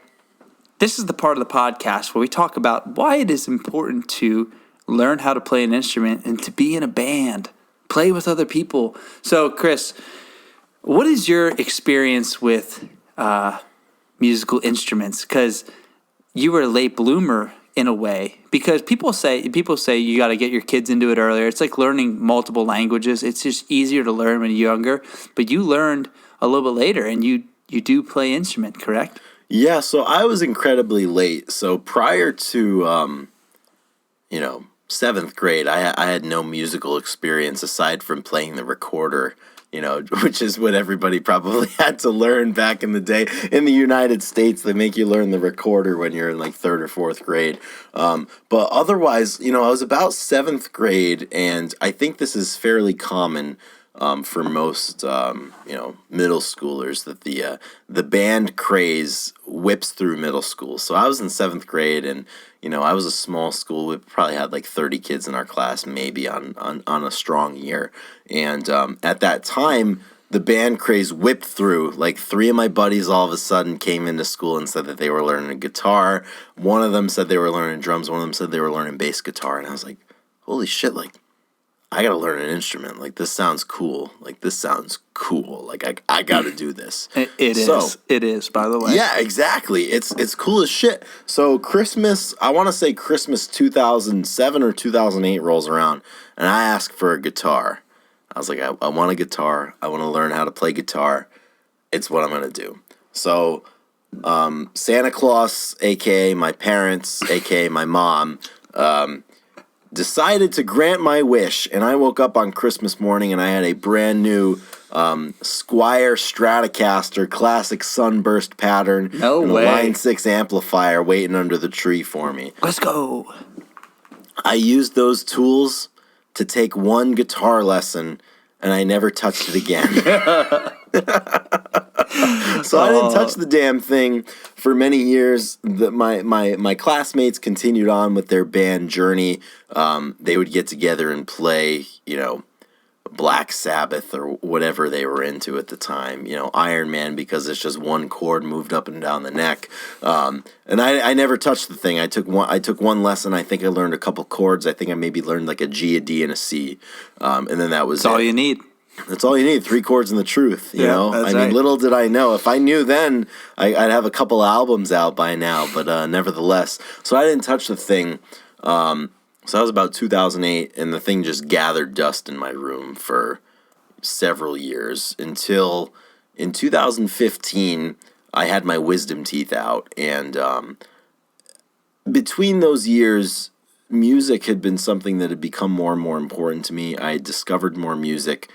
this is the part of the podcast where we talk about why it is important to learn how to play an instrument and to be in a band, play with other people. So, Chris, what is your experience with musical instruments? Because you were a late bloomer in a way, because people say you got to get your kids into it earlier. It's like learning multiple languages. It's just easier to learn when you're younger, but you learned a little bit later, and you do play instrument, correct? Yeah, so I was incredibly late. So prior to 7th grade, I had no musical experience aside from playing the recorder, which is what everybody probably had to learn back in the day. In the United States, they make you learn the recorder when you're in like 3rd or 4th grade. But otherwise, I was about 7th grade, and I think this is fairly common for most, middle schoolers, that the band craze whips through middle school. So I was in 7th grade, and I was a small school. We probably had like 30 kids in our class, maybe on a strong year. And at that time, the band craze whipped through. Like 3 of my buddies all of a sudden came into school and said that they were learning guitar. One of them said they were learning drums. One of them said they were learning bass guitar. And I was like, holy shit, like, I gotta learn an instrument. Like, this sounds cool. Like, I gotta do this. It is, by the way. Yeah, exactly. It's cool as shit. So Christmas, I want to say Christmas 2007 or 2008 rolls around, and I asked for a guitar. I was like, I want a guitar. I want to learn how to play guitar. It's what I'm gonna do. So Santa Claus, a.k.a. my parents, a.k.a. my mom, decided to grant my wish, and I woke up on Christmas morning and I had a brand new Squire Stratocaster classic sunburst pattern No and way. a Line 6 amplifier waiting under the tree for me. Let's go. I used those tools to take one guitar lesson, and I never touched it again. So I didn't touch the damn thing for many years. My classmates continued on with their band journey. They would get together and play, Black Sabbath or whatever they were into at the time. Iron Man, because it's just one chord moved up and down the neck. And I never touched the thing. I took one lesson. I think I learned a couple chords. I think I maybe learned like a G, a D, and a C. And then that was That's all you need. That's all you need. 3 chords and the truth. You know. That's I mean, right. little did I know. If I knew then, I'd have a couple albums out by now. But nevertheless, so I didn't touch the thing. So that was about 2008, and the thing just gathered dust in my room for several years until in 2015 I had my wisdom teeth out, and between those years, music had been something that had become more and more important to me. I had discovered more music.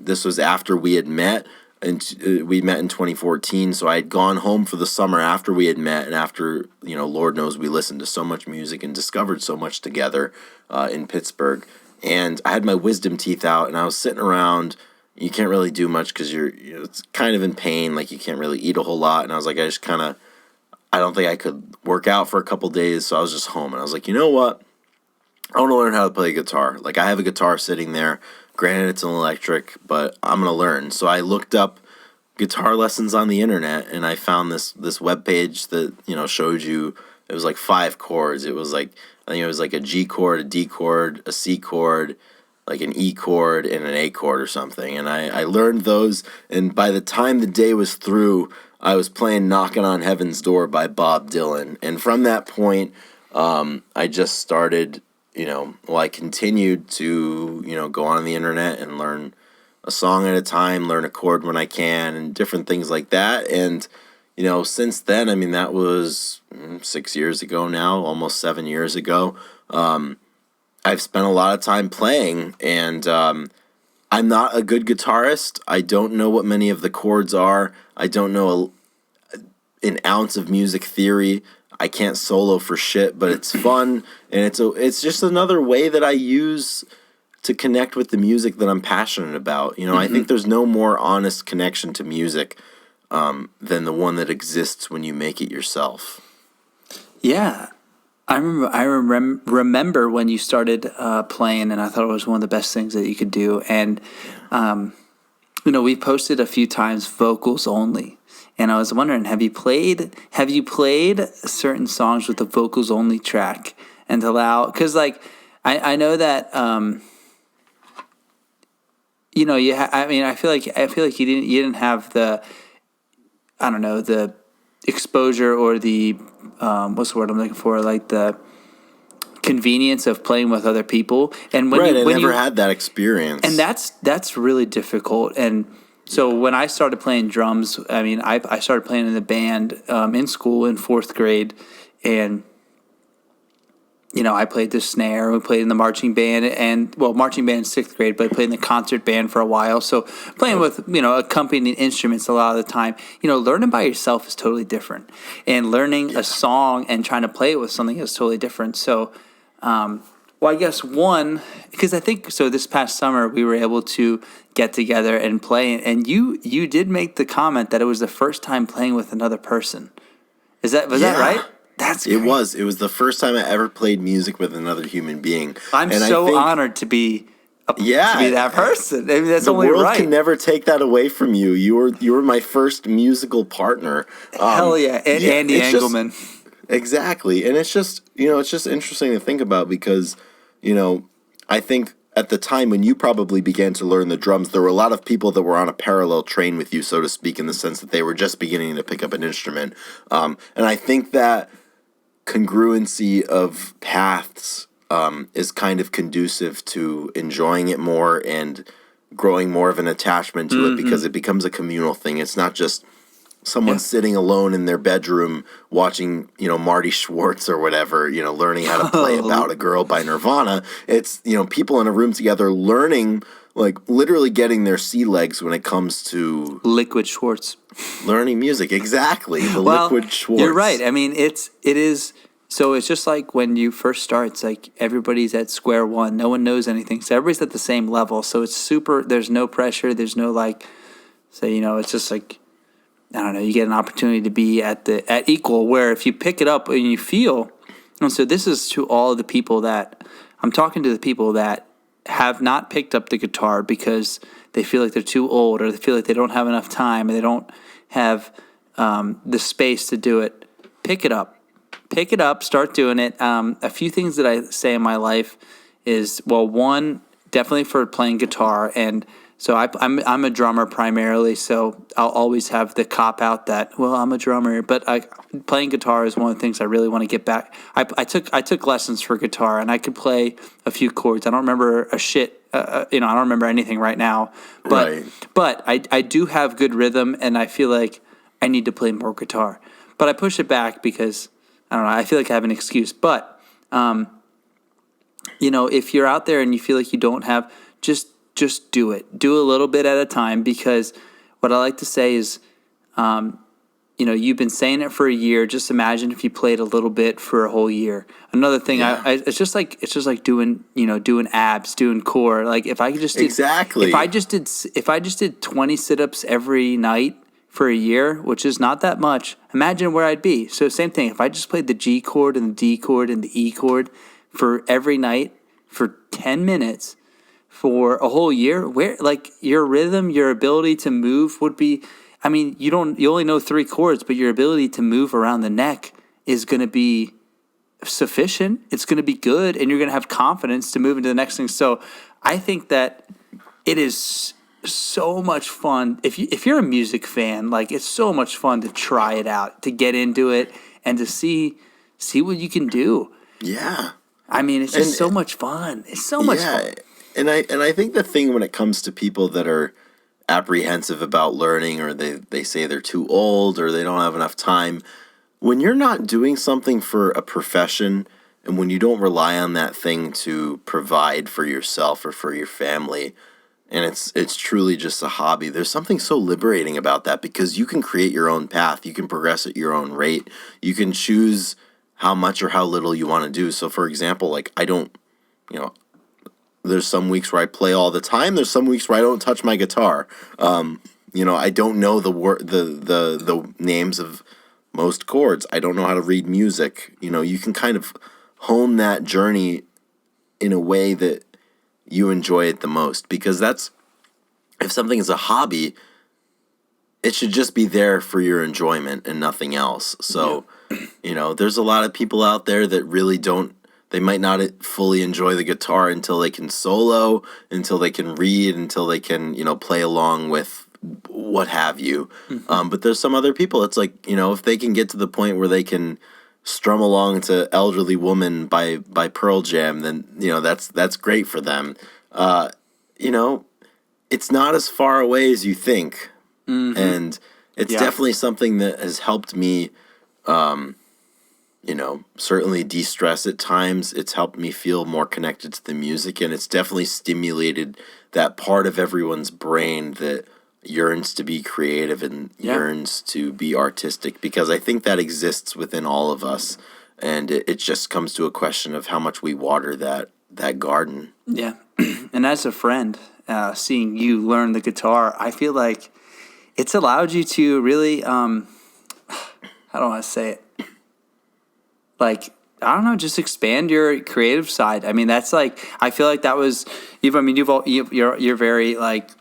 This was after we had met, and we met in 2014. So I had gone home for the summer after we had met, and after, Lord knows we listened to so much music and discovered so much together in Pittsburgh. And I had my wisdom teeth out, and I was sitting around. You can't really do much because it's kind of in pain. Like, you can't really eat a whole lot. And I was like, I don't think I could work out for a couple days, so I was just home. And I was like, you know what? I want to learn how to play guitar. Like, I have a guitar sitting there. Granted, it's an electric, but I'm going to learn. So I looked up guitar lessons on the internet, and I found this webpage that, showed you, it was like 5 chords. It was like, I think it was like a G chord, a D chord, a C chord, like an E chord, and an A chord or something. And I learned those, and by the time the day was through, I was playing Knocking on Heaven's Door by Bob Dylan. And from that point, I just started, I continued to, go on the internet and learn a song at a time, learn a chord when I can, and different things like that. And, since then, I mean, that was 6 years ago now, almost 7 years ago. I've spent a lot of time playing, and I'm not a good guitarist. I don't know what many of the chords are. I don't know an ounce of music theory. I can't solo for shit, but it's fun, and it's just another way that I use to connect with the music that I'm passionate about. I think there's no more honest connection to music than the one that exists when you make it yourself. Yeah. I remember when you started playing, and I thought it was one of the best things that you could do. And we posted a few times vocals only, and I was wondering, have you played certain songs with the vocals only track and allow? Because I know that I feel like you didn't have the, I don't know, the exposure or the what's the word I'm looking for, like the convenience of playing with other people. And when I never had that experience, and that's really difficult. And so when I started playing drums, I started playing in the band in school in 4th grade, and I played the snare. We played in the marching band, marching band in 6th grade, but I played in the concert band for a while. So playing with, accompanying instruments a lot of the time, learning by yourself is totally different. And learning a song and trying to play it with something is totally different. So, I guess because I think, so this past summer we were able to get together and play, and you did make the comment that it was the first time playing with another person. Was that right? That's great. It was the first time I ever played music with another human being. I'm so honored to be that person. I mean, that's only right. The world can never take that away from you. You were my first musical partner. Hell yeah, and Andy Engelman. Exactly, and it's just interesting to think about because I think at the time when you probably began to learn the drums, there were a lot of people that were on a parallel train with you, so to speak, in the sense that they were just beginning to pick up an instrument, and I think that congruency of paths is kind of conducive to enjoying it more and growing more of an attachment to it, because it becomes a communal thing. It's not just someone Yeah. sitting alone in their bedroom watching, Marty Schwartz or whatever, learning how to play About a Girl by Nirvana. It's, people in a room together learning, like literally getting their sea legs when it comes to Liquid Schwartz. learning music. Exactly. The Well, Liquid Schwartz. you're right. I mean, it is. So it's just like when you first start, it's like everybody's at square one. No one knows anything. So everybody's at the same level. So it's super, there's no pressure. There's no like, say, it's just like, I don't know, you get an opportunity to be at equal, where if you pick it up and you feel, and so this is to all of the people that, I'm talking to the people that have not picked up the guitar because they feel like they're too old, or they feel like they don't have enough time, and they don't have the space to do it. Pick it up. Pick it up, start doing it. A few things that I say in my life is, well, one, definitely for playing guitar, and so I'm a drummer primarily, so I'll always have the cop out that, well, I'm a drummer, but playing guitar is one of the things I really want to get back. I took lessons for guitar, and I could play a few chords. I don't remember a shit. I don't remember anything right now, but I do have good rhythm, and I feel like I need to play more guitar. But I push it back because I don't know. I feel like I have an excuse, but if you're out there and you feel like you don't have, just do it. Do a little bit at a time, because what I like to say is, you've been saying it for a year. Just imagine if you played a little bit for a whole year. Another thing, it's just like doing abs, doing core. Like if I could just if I just did 20 sit-ups every night for a year, which is not that much, imagine where I'd be. So same thing. If I just played the G chord and the D chord and the E chord for every night for 10 minutes for a whole year, where like your rhythm, your ability to move would be, I mean, you only know 3 chords, but your ability to move around the neck is going to be sufficient. It's going to be good, and you're going to have confidence to move into the next thing. So I think that it is so much fun. If you're a music fan, like it's so much fun to try it out, to get into it, and to see what you can do. Yeah. I mean, it's just so much fun. It's so much fun. And I think the thing when it comes to people that are apprehensive about learning, or they say they're too old, or they don't have enough time, when you're not doing something for a profession, and when you don't rely on that thing to provide for yourself or for your family, and it's truly just a hobby, there's something so liberating about that, because you can create your own path. You can progress at your own rate. You can choose how much or how little you want to do. So for example, like I don't, there's some weeks where I play all the time. There's some weeks where I don't touch my guitar. I don't know the names of most chords. I don't know how to read music. You can kind of hone that journey in a way that you enjoy it the most, because if something is a hobby, it should just be there for your enjoyment and nothing else. So, there's a lot of people out there that really they might not fully enjoy the guitar until they can solo, until they can read, until they can, play along with what have you. Mm-hmm. But there's some other people, it's like, if they can get to the point where they can strum along to Elderly Woman by Pearl Jam, then, that's great for them. It's not as far away as you think. Mm-hmm. And it's definitely something that has helped me, certainly de-stress at times. It's helped me feel more connected to the music, and it's definitely stimulated that part of everyone's brain that yearns to be creative and yearns to be artistic, because I think that exists within all of us, and it just comes to a question of how much we water that garden. Yeah. And as a friend, seeing you learn the guitar, I feel like it's allowed you to really, how do I say it? Like, I don't know, just expand your creative side. I mean, that's like, I feel like that was, you're very like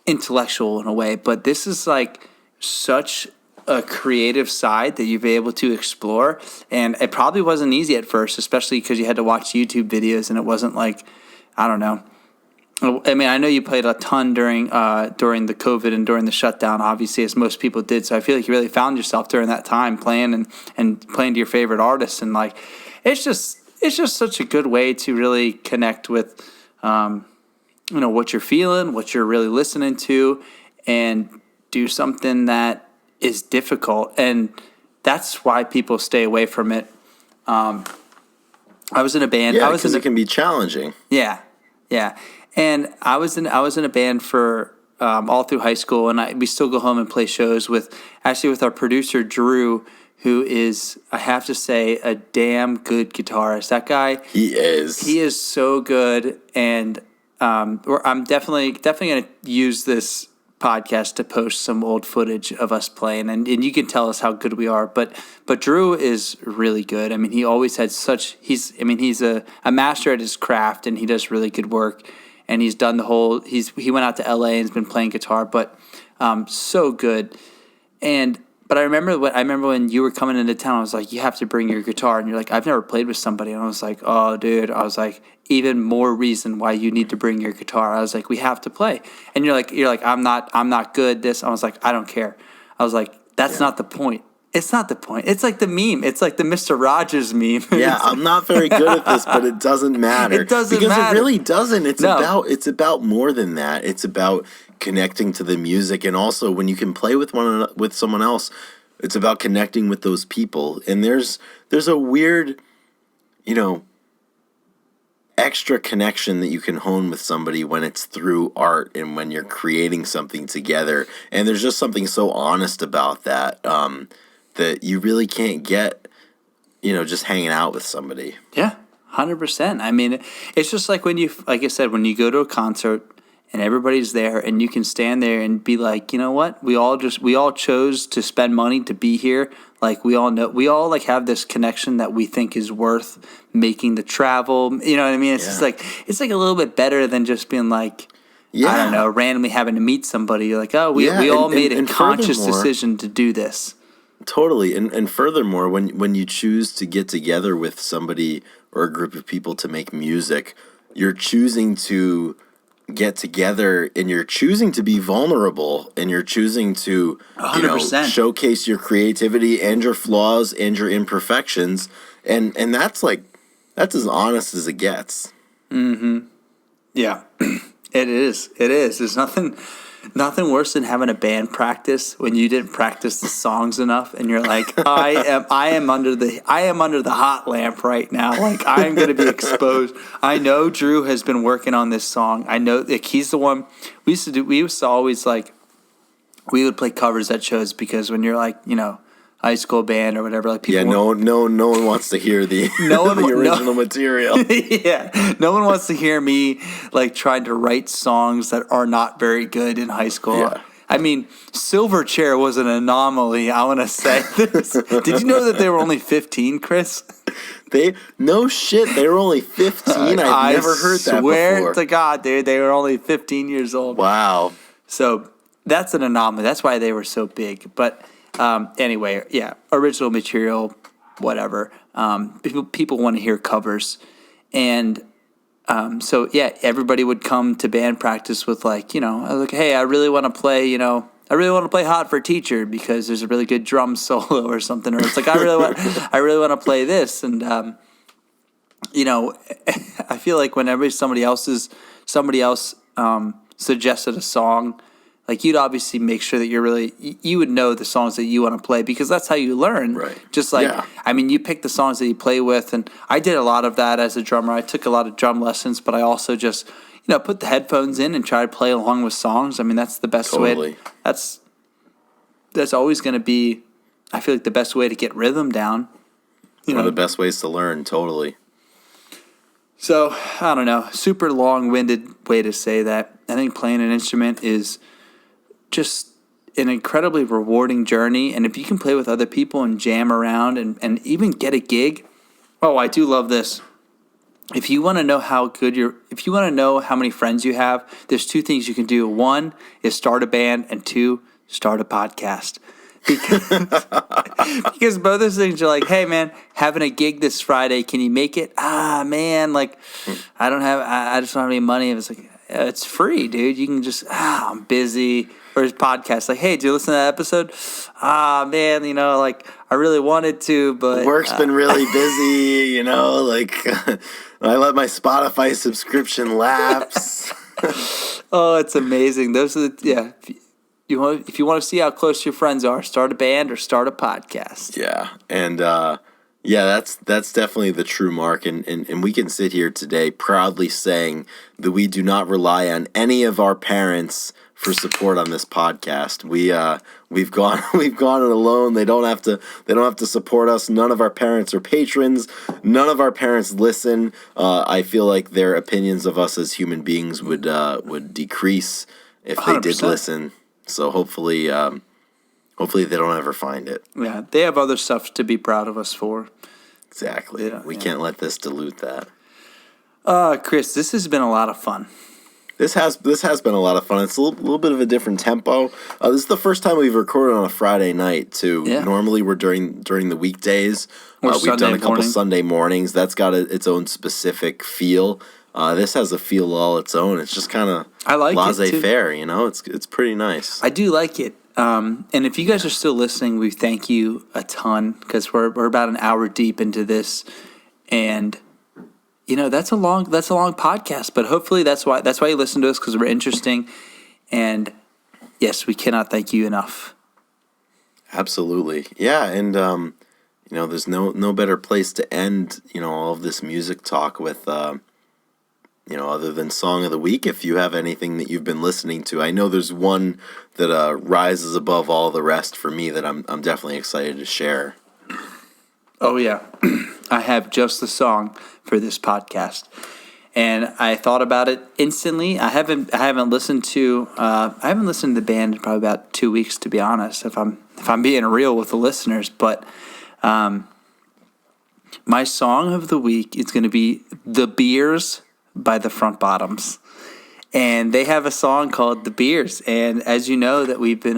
intellectual in a way, but this is like such a creative side that you've been able to explore. And it probably wasn't easy at first, especially because you had to watch YouTube videos, and it wasn't like, I don't know. I mean, I know you played a ton during the COVID and during the shutdown, obviously, as most people did. So I feel like you really found yourself during that time playing and playing to your favorite artists. And like, it's just such a good way to really connect with, what you're feeling, what you're really listening to, and do something that is difficult, and that's why people stay away from it. I was in a band. Yeah, because it can be challenging. Yeah, yeah. And I was in a band for all through high school, and we still go home and play shows with our producer Drew, who is, I have to say, a damn good guitarist. That guy, He is so good, and I'm definitely going to use this podcast to post some old footage of us playing, and you can tell us how good we are. But Drew is really good. I mean, he always had he's a master at his craft, and he does really good work. And he's done he went out to LA and has been playing guitar, but so good. But I remember when you were coming into town, I was like, you have to bring your guitar. And you're like, I've never played with somebody. And I was like, oh, dude. I was like, even more reason why you need to bring your guitar. I was like, we have to play. And you're like, I'm not good. This. I was like, I don't care. I was like, that's not the point. It's not the point. It's like the meme. It's like the Mr. Rogers meme. Yeah, I'm not very good at this, but it doesn't matter. It doesn't because matter. It really doesn't. It's about more than that. It's about connecting to the music, and also when you can play with someone else, it's about connecting with those people. And there's a weird, extra connection that you can hone with somebody when it's through art and when you're creating something together. And there's just something so honest about that. That you really can't get, just hanging out with somebody. Yeah, 100%. I mean, it's just like like I said, when you go to a concert and everybody's there and you can stand there and be like, you know what? We all chose to spend money to be here. Like we all like have this connection that we think is worth making the travel. You know what I mean? It's just like, it's like a little bit better than just being like, I don't know, randomly having to meet somebody. You're like, oh, we all made a conscious decision to do this. Totally. And furthermore, when you choose to get together with somebody or a group of people to make music, you're choosing to get together and you're choosing to be vulnerable and you're choosing to 100%. Showcase your creativity and your flaws and your imperfections. And that's as honest as it gets. Mm-hmm. Yeah, it is. There's nothing worse than having a band practice when you didn't practice the songs enough, and you're like, I am under the hot lamp right now. Like I'm going to be exposed. I know Drew has been working on this song. I know like he's the one we used to always like. We would play covers at shows because when you're like high school band or whatever, like people. Yeah, no one wants to hear the original material. Yeah, no one wants to hear me like trying to write songs that are not very good in high school. Yeah. I mean, Silverchair was an anomaly. I want to say this. Did you know that they were only 15, Chris? No shit. They were only 15. I've never heard that before. I swear to God, dude, they were only 15 years old. Wow. So that's an anomaly. That's why they were so big. But anyway, yeah, original material, whatever. People want to hear covers, and so yeah, everybody would come to band practice with like, I was like, hey, I really want to play, Hot for Teacher because there's a really good drum solo or something, or it's like I really want to play this, and I feel like whenever somebody else suggested a song. Like you'd obviously make sure that you would know the songs that you want to play because that's how you learn. Right. Just like, yeah. I mean, you pick the songs that you play with, and I did a lot of that as a drummer. I took a lot of drum lessons, but I also just, put the headphones in and try to play along with songs. I mean, that's the best way. That's always going to be, I feel like the best way to get rhythm down. One of the best ways to learn, totally. So, I don't know, super long-winded way to say that. I think playing an instrument is just an incredibly rewarding journey, and if you can play with other people and jam around and even get a gig, I do love this. If you want to know how many friends you have, there's two things you can do. One is start a band, and two, start a podcast. Because both those things are like, hey man, having a gig this Friday, can you make it? Man, like I just don't have any money. It was like, it's free, dude. You can just, I'm busy. Or his podcast, like, hey, did you listen to that episode? Man, like, I really wanted to, but... Work's been really busy, like, I let my Spotify subscription lapse. Oh, it's amazing. Those are if you want to see how close your friends are, start a band or start a podcast. Yeah, and that's definitely the true mark, and we can sit here today proudly saying that we do not rely on any of our parents for support on this podcast. We've gone it alone. They don't have to support us. None of our parents are patrons. None of our parents listen. I feel like their opinions of us as human beings would decrease if they 100%. did listen. So hopefully they don't ever find it. Yeah, they have other stuff to be proud of us for. Exactly. Yeah, we can't let this dilute that. Chris, this has been a lot of fun. This has been a lot of fun. It's a little bit of a different tempo. This is the first time we've recorded on a Friday night too. Yeah. Normally we're during the weekdays. Or We've done Sunday a couple morning. Sunday mornings. That's got its own specific feel. This has a feel all its own. It's just kind of I like it, too. laissez-faire, you know. It's pretty nice. I do like it. And if you guys are still listening, we thank you a ton because we're about an hour deep into this, and that's a long podcast. But hopefully that's why you listen to us, because we're interesting. And yes, we cannot thank you enough. Absolutely, yeah. And there's no better place to end all of this music talk with. Other than Song of the Week, if you have anything that you've been listening to. I know there's one that rises above all the rest for me that I'm definitely excited to share. Oh yeah, I have just the song for this podcast, and I thought about it instantly. I haven't listened to the band in probably about 2 weeks, to be honest. If I'm being real with the listeners, but my song of the week is going to be "The Beers" by the Front Bottoms, and they have a song called "The Beers." And as you know, that we've been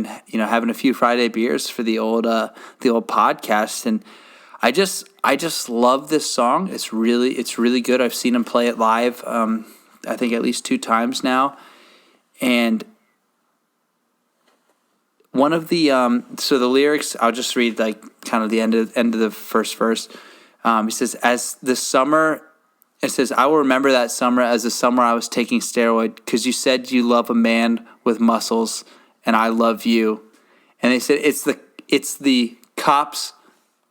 having a few Friday beers for the old podcast, and I just love this song. It's really good. I've seen them play it live. I think at least 2 times now, and one of the so the lyrics, I'll just read like kind of the end of the first verse. He says, "As the summer." It says, "I will remember that summer as the summer I was taking steroid, because you said you love a man with muscles, and I love you." And they said it's the cops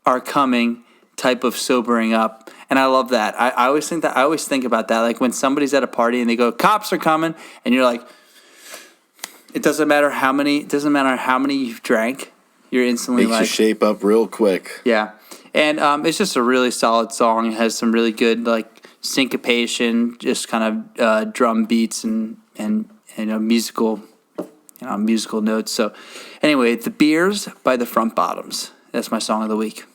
are coming type of sobering up, and I love that. I always think about that, like when somebody's at a party and they go, "Cops are coming," and you're like, it doesn't matter how many you've drank, you're instantly Makes you shape up real quick. Yeah, and it's just a really solid song. It has some really good syncopation, just kind of drum beats and musical notes. So anyway, "The Beers" by the Front Bottoms. That's my song of the week.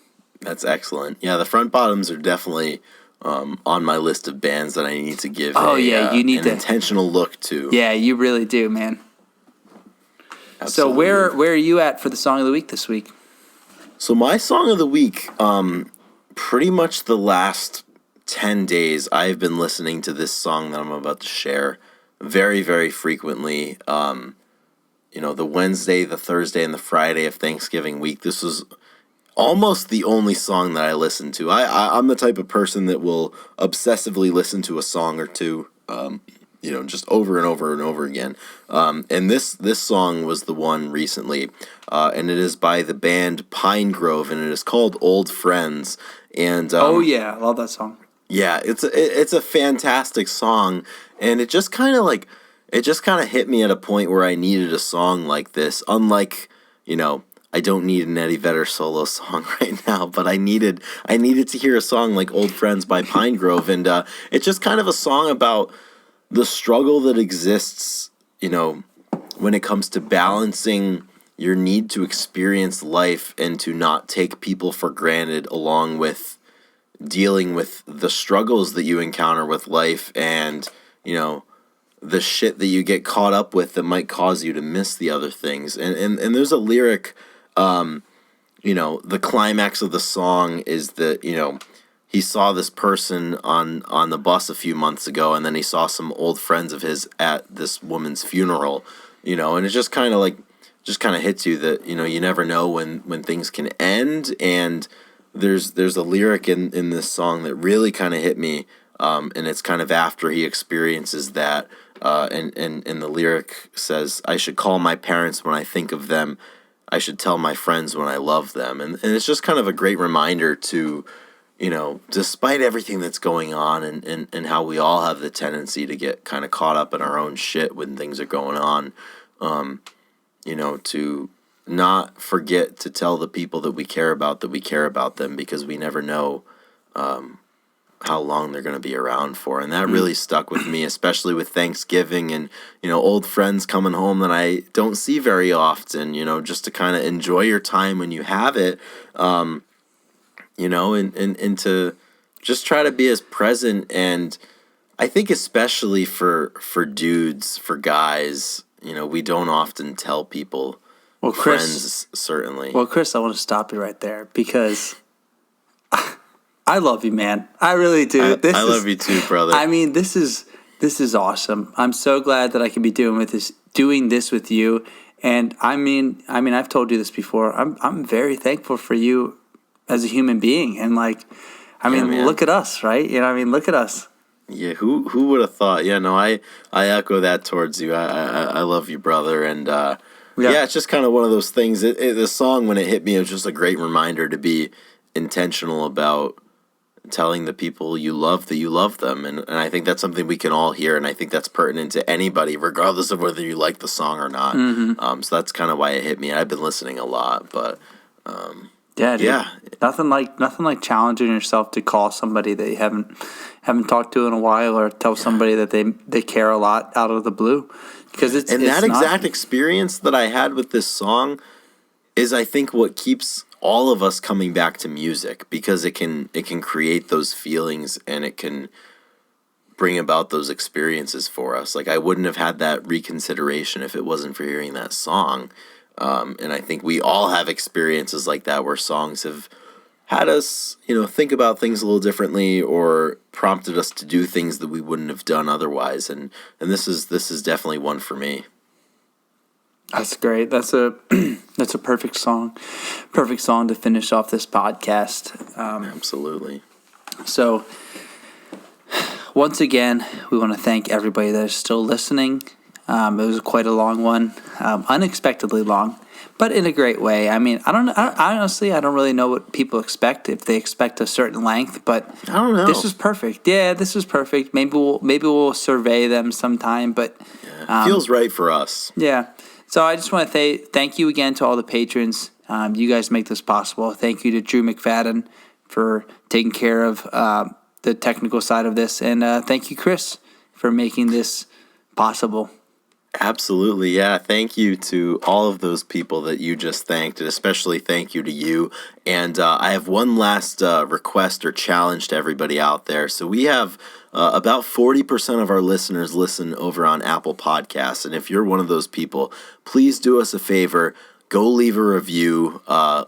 That's excellent. Yeah, the Front Bottoms are definitely on my list of bands that I need to give you need an intentional look to. Yeah, you really do, man. Absolutely. So where are you at for the song of the week this week? So my song of the week, pretty much the last 10 days, I've been listening to this song that I'm about to share very, very frequently. The Wednesday, the Thursday, and the Friday of Thanksgiving week. This was almost the only song that I listened to. I'm the type of person that will obsessively listen to a song or two, just over and over and over again. And this song was the one recently, and it is by the band Pine Grove, and it is called "Old Friends." And Oh yeah, I love that song. yeah, it's a fantastic song, and it just kind of hit me at a point where I needed a song like this. Unlike, I don't need an Eddie Vedder solo song right now, but I needed to hear a song like "Old Friends" by Pine Grove, and it's just kind of a song about the struggle that exists, when it comes to balancing your need to experience life and to not take people for granted, along with dealing with the struggles that you encounter with life, and the shit that you get caught up with that might cause you to miss the other things. And there's a lyric, the climax of the song is that he saw this person on the bus a few months ago, and then he saw some old friends of his at this woman's funeral, and it just kind of hits you that you never know when things can end. And there's a lyric in this song that really kind of hit me, and it's kind of after he experiences that, And the lyric says, I should call my parents when I think of them. I should tell my friends when I love them. And it's just kind of a great reminder to, despite everything that's going on and how we all have the tendency to get kind of caught up in our own shit when things are going on, to not forget to tell the people that we care about them, because we never know how long they're going to be around for. And that really stuck with me, especially with Thanksgiving and, old friends coming home that I don't see very often, just to kind of enjoy your time when you have it, and to just try to be as present. And I think especially for dudes, for guys, we don't often tell people, friends, certainly. Well, Chris, I want to stop you right there because I love you, man. I really do. I love you too, brother. I mean, this is awesome. I'm so glad that I can be doing this with you. And I mean, I've told you this before. I'm very thankful for you as a human being. And look at us, right? Look at us. Yeah, who would have thought? Yeah, no, I echo that towards you. I love you, brother. And it's just kind of one of those things. The song, when it hit me, it was just a great reminder to be intentional about telling the people you love that you love them. And I think that's something we can all hear, and I think that's pertinent to anybody, regardless of whether you like the song or not. So that's kind of why it hit me. I've been listening a lot, but nothing like challenging yourself to call somebody that you haven't talked to in a while, or tell somebody that they care a lot out of the blue, because that exact experience that I had with this song is, I think, what keeps all of us coming back to music, because it can create those feelings and it can bring about those experiences for us. Like, I wouldn't have had that reconsideration if it wasn't for hearing that song. And I think we all have experiences like that, where songs have had us, think about things a little differently, or prompted us to do things that we wouldn't have done otherwise. And this is definitely one for me. That's great. That's a perfect song to finish off this podcast. Absolutely. So once again, we want to thank everybody that is still listening. It was quite a long one, unexpectedly long, but in a great way. I mean, honestly, I don't really know what people expect, if they expect a certain length, but I don't know. This was perfect. Yeah, this was perfect. Maybe we'll survey them sometime, but it feels right for us. Yeah. So I just want to thank you again to all the patrons. You guys make this possible. Thank you to Drew McFadden for taking care of the technical side of this, and thank you, Chris, for making this possible. Absolutely, yeah. Thank you to all of those people that you just thanked, and especially thank you to you. And I have one last request or challenge to everybody out there. So we have about 40% of our listeners listen over on Apple Podcasts. And if you're one of those people, please do us a favor. Go leave a review.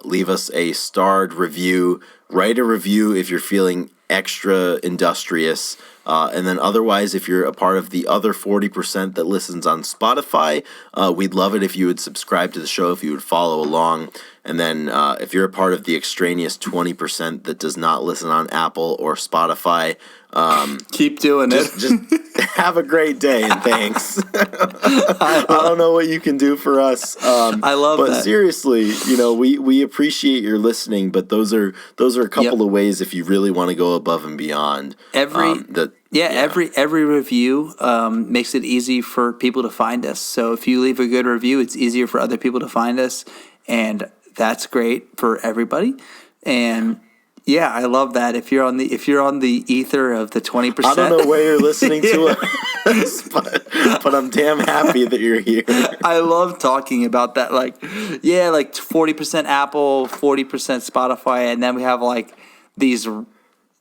Leave us a starred review. Write a review if you're feeling extra industrious. And then otherwise, if you're a part of the other 40% that listens on Spotify, we'd love it if you would subscribe to the show, if you would follow along. And then if you're a part of the extraneous 20% that does not listen on Apple or Spotify, keep doing it. Just have a great day, and thanks. I don't know what you can do for us. I love that. But seriously, we appreciate your listening, but those are a couple of ways if you really want to go above and beyond. Every review makes it easy for people to find us. So if you leave a good review, it's easier for other people to find us, and that's great for everybody. And yeah, I love that. If you're on the ether of the 20%, I don't know where you're listening to us, but I'm damn happy that you're here. I love talking about that. Like 40% Apple, 40% Spotify, and then we have like these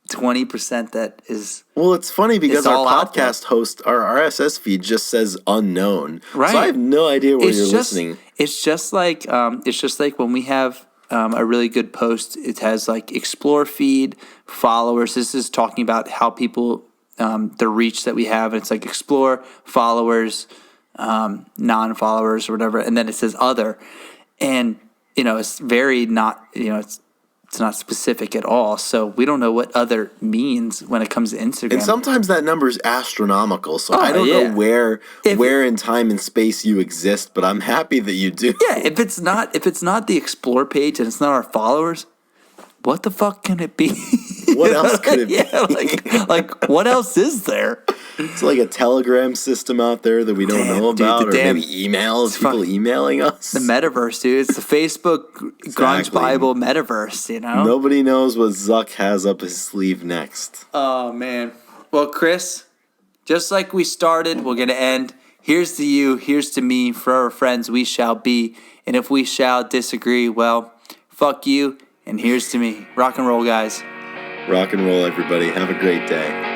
20% that is. Well, it's funny because our podcast host, our RSS feed just says unknown. Right. So I have no idea where you're listening. It's just like when we have a really good post. It has like explore feed, followers. This is talking about how people, the reach that we have. And it's like explore, followers, non-followers or whatever. And then it says other. And, it's very not, it's It's not specific at all. So we don't know what other means when it comes to Instagram. And sometimes that number is astronomical. So I don't yeah. know where in time and space you exist, but I'm happy that you do. Yeah, if it's not the explore page and it's not our followers, what the fuck can it be? What else could it be? Yeah, like what else is there? It's like a telegram system out there that we don't know dude, about, the or maybe emails, people emailing us. The metaverse, dude. It's the Facebook Grunge Bible metaverse, you know? Nobody knows what Zuck has up his sleeve next. Oh, man. Well, Chris, just like we started, we're going to end. Here's to you, here's to me, for our friends we shall be. And if we shall disagree, well, fuck you, and here's to me. Rock and roll, guys. Rock and roll, everybody. Have a great day.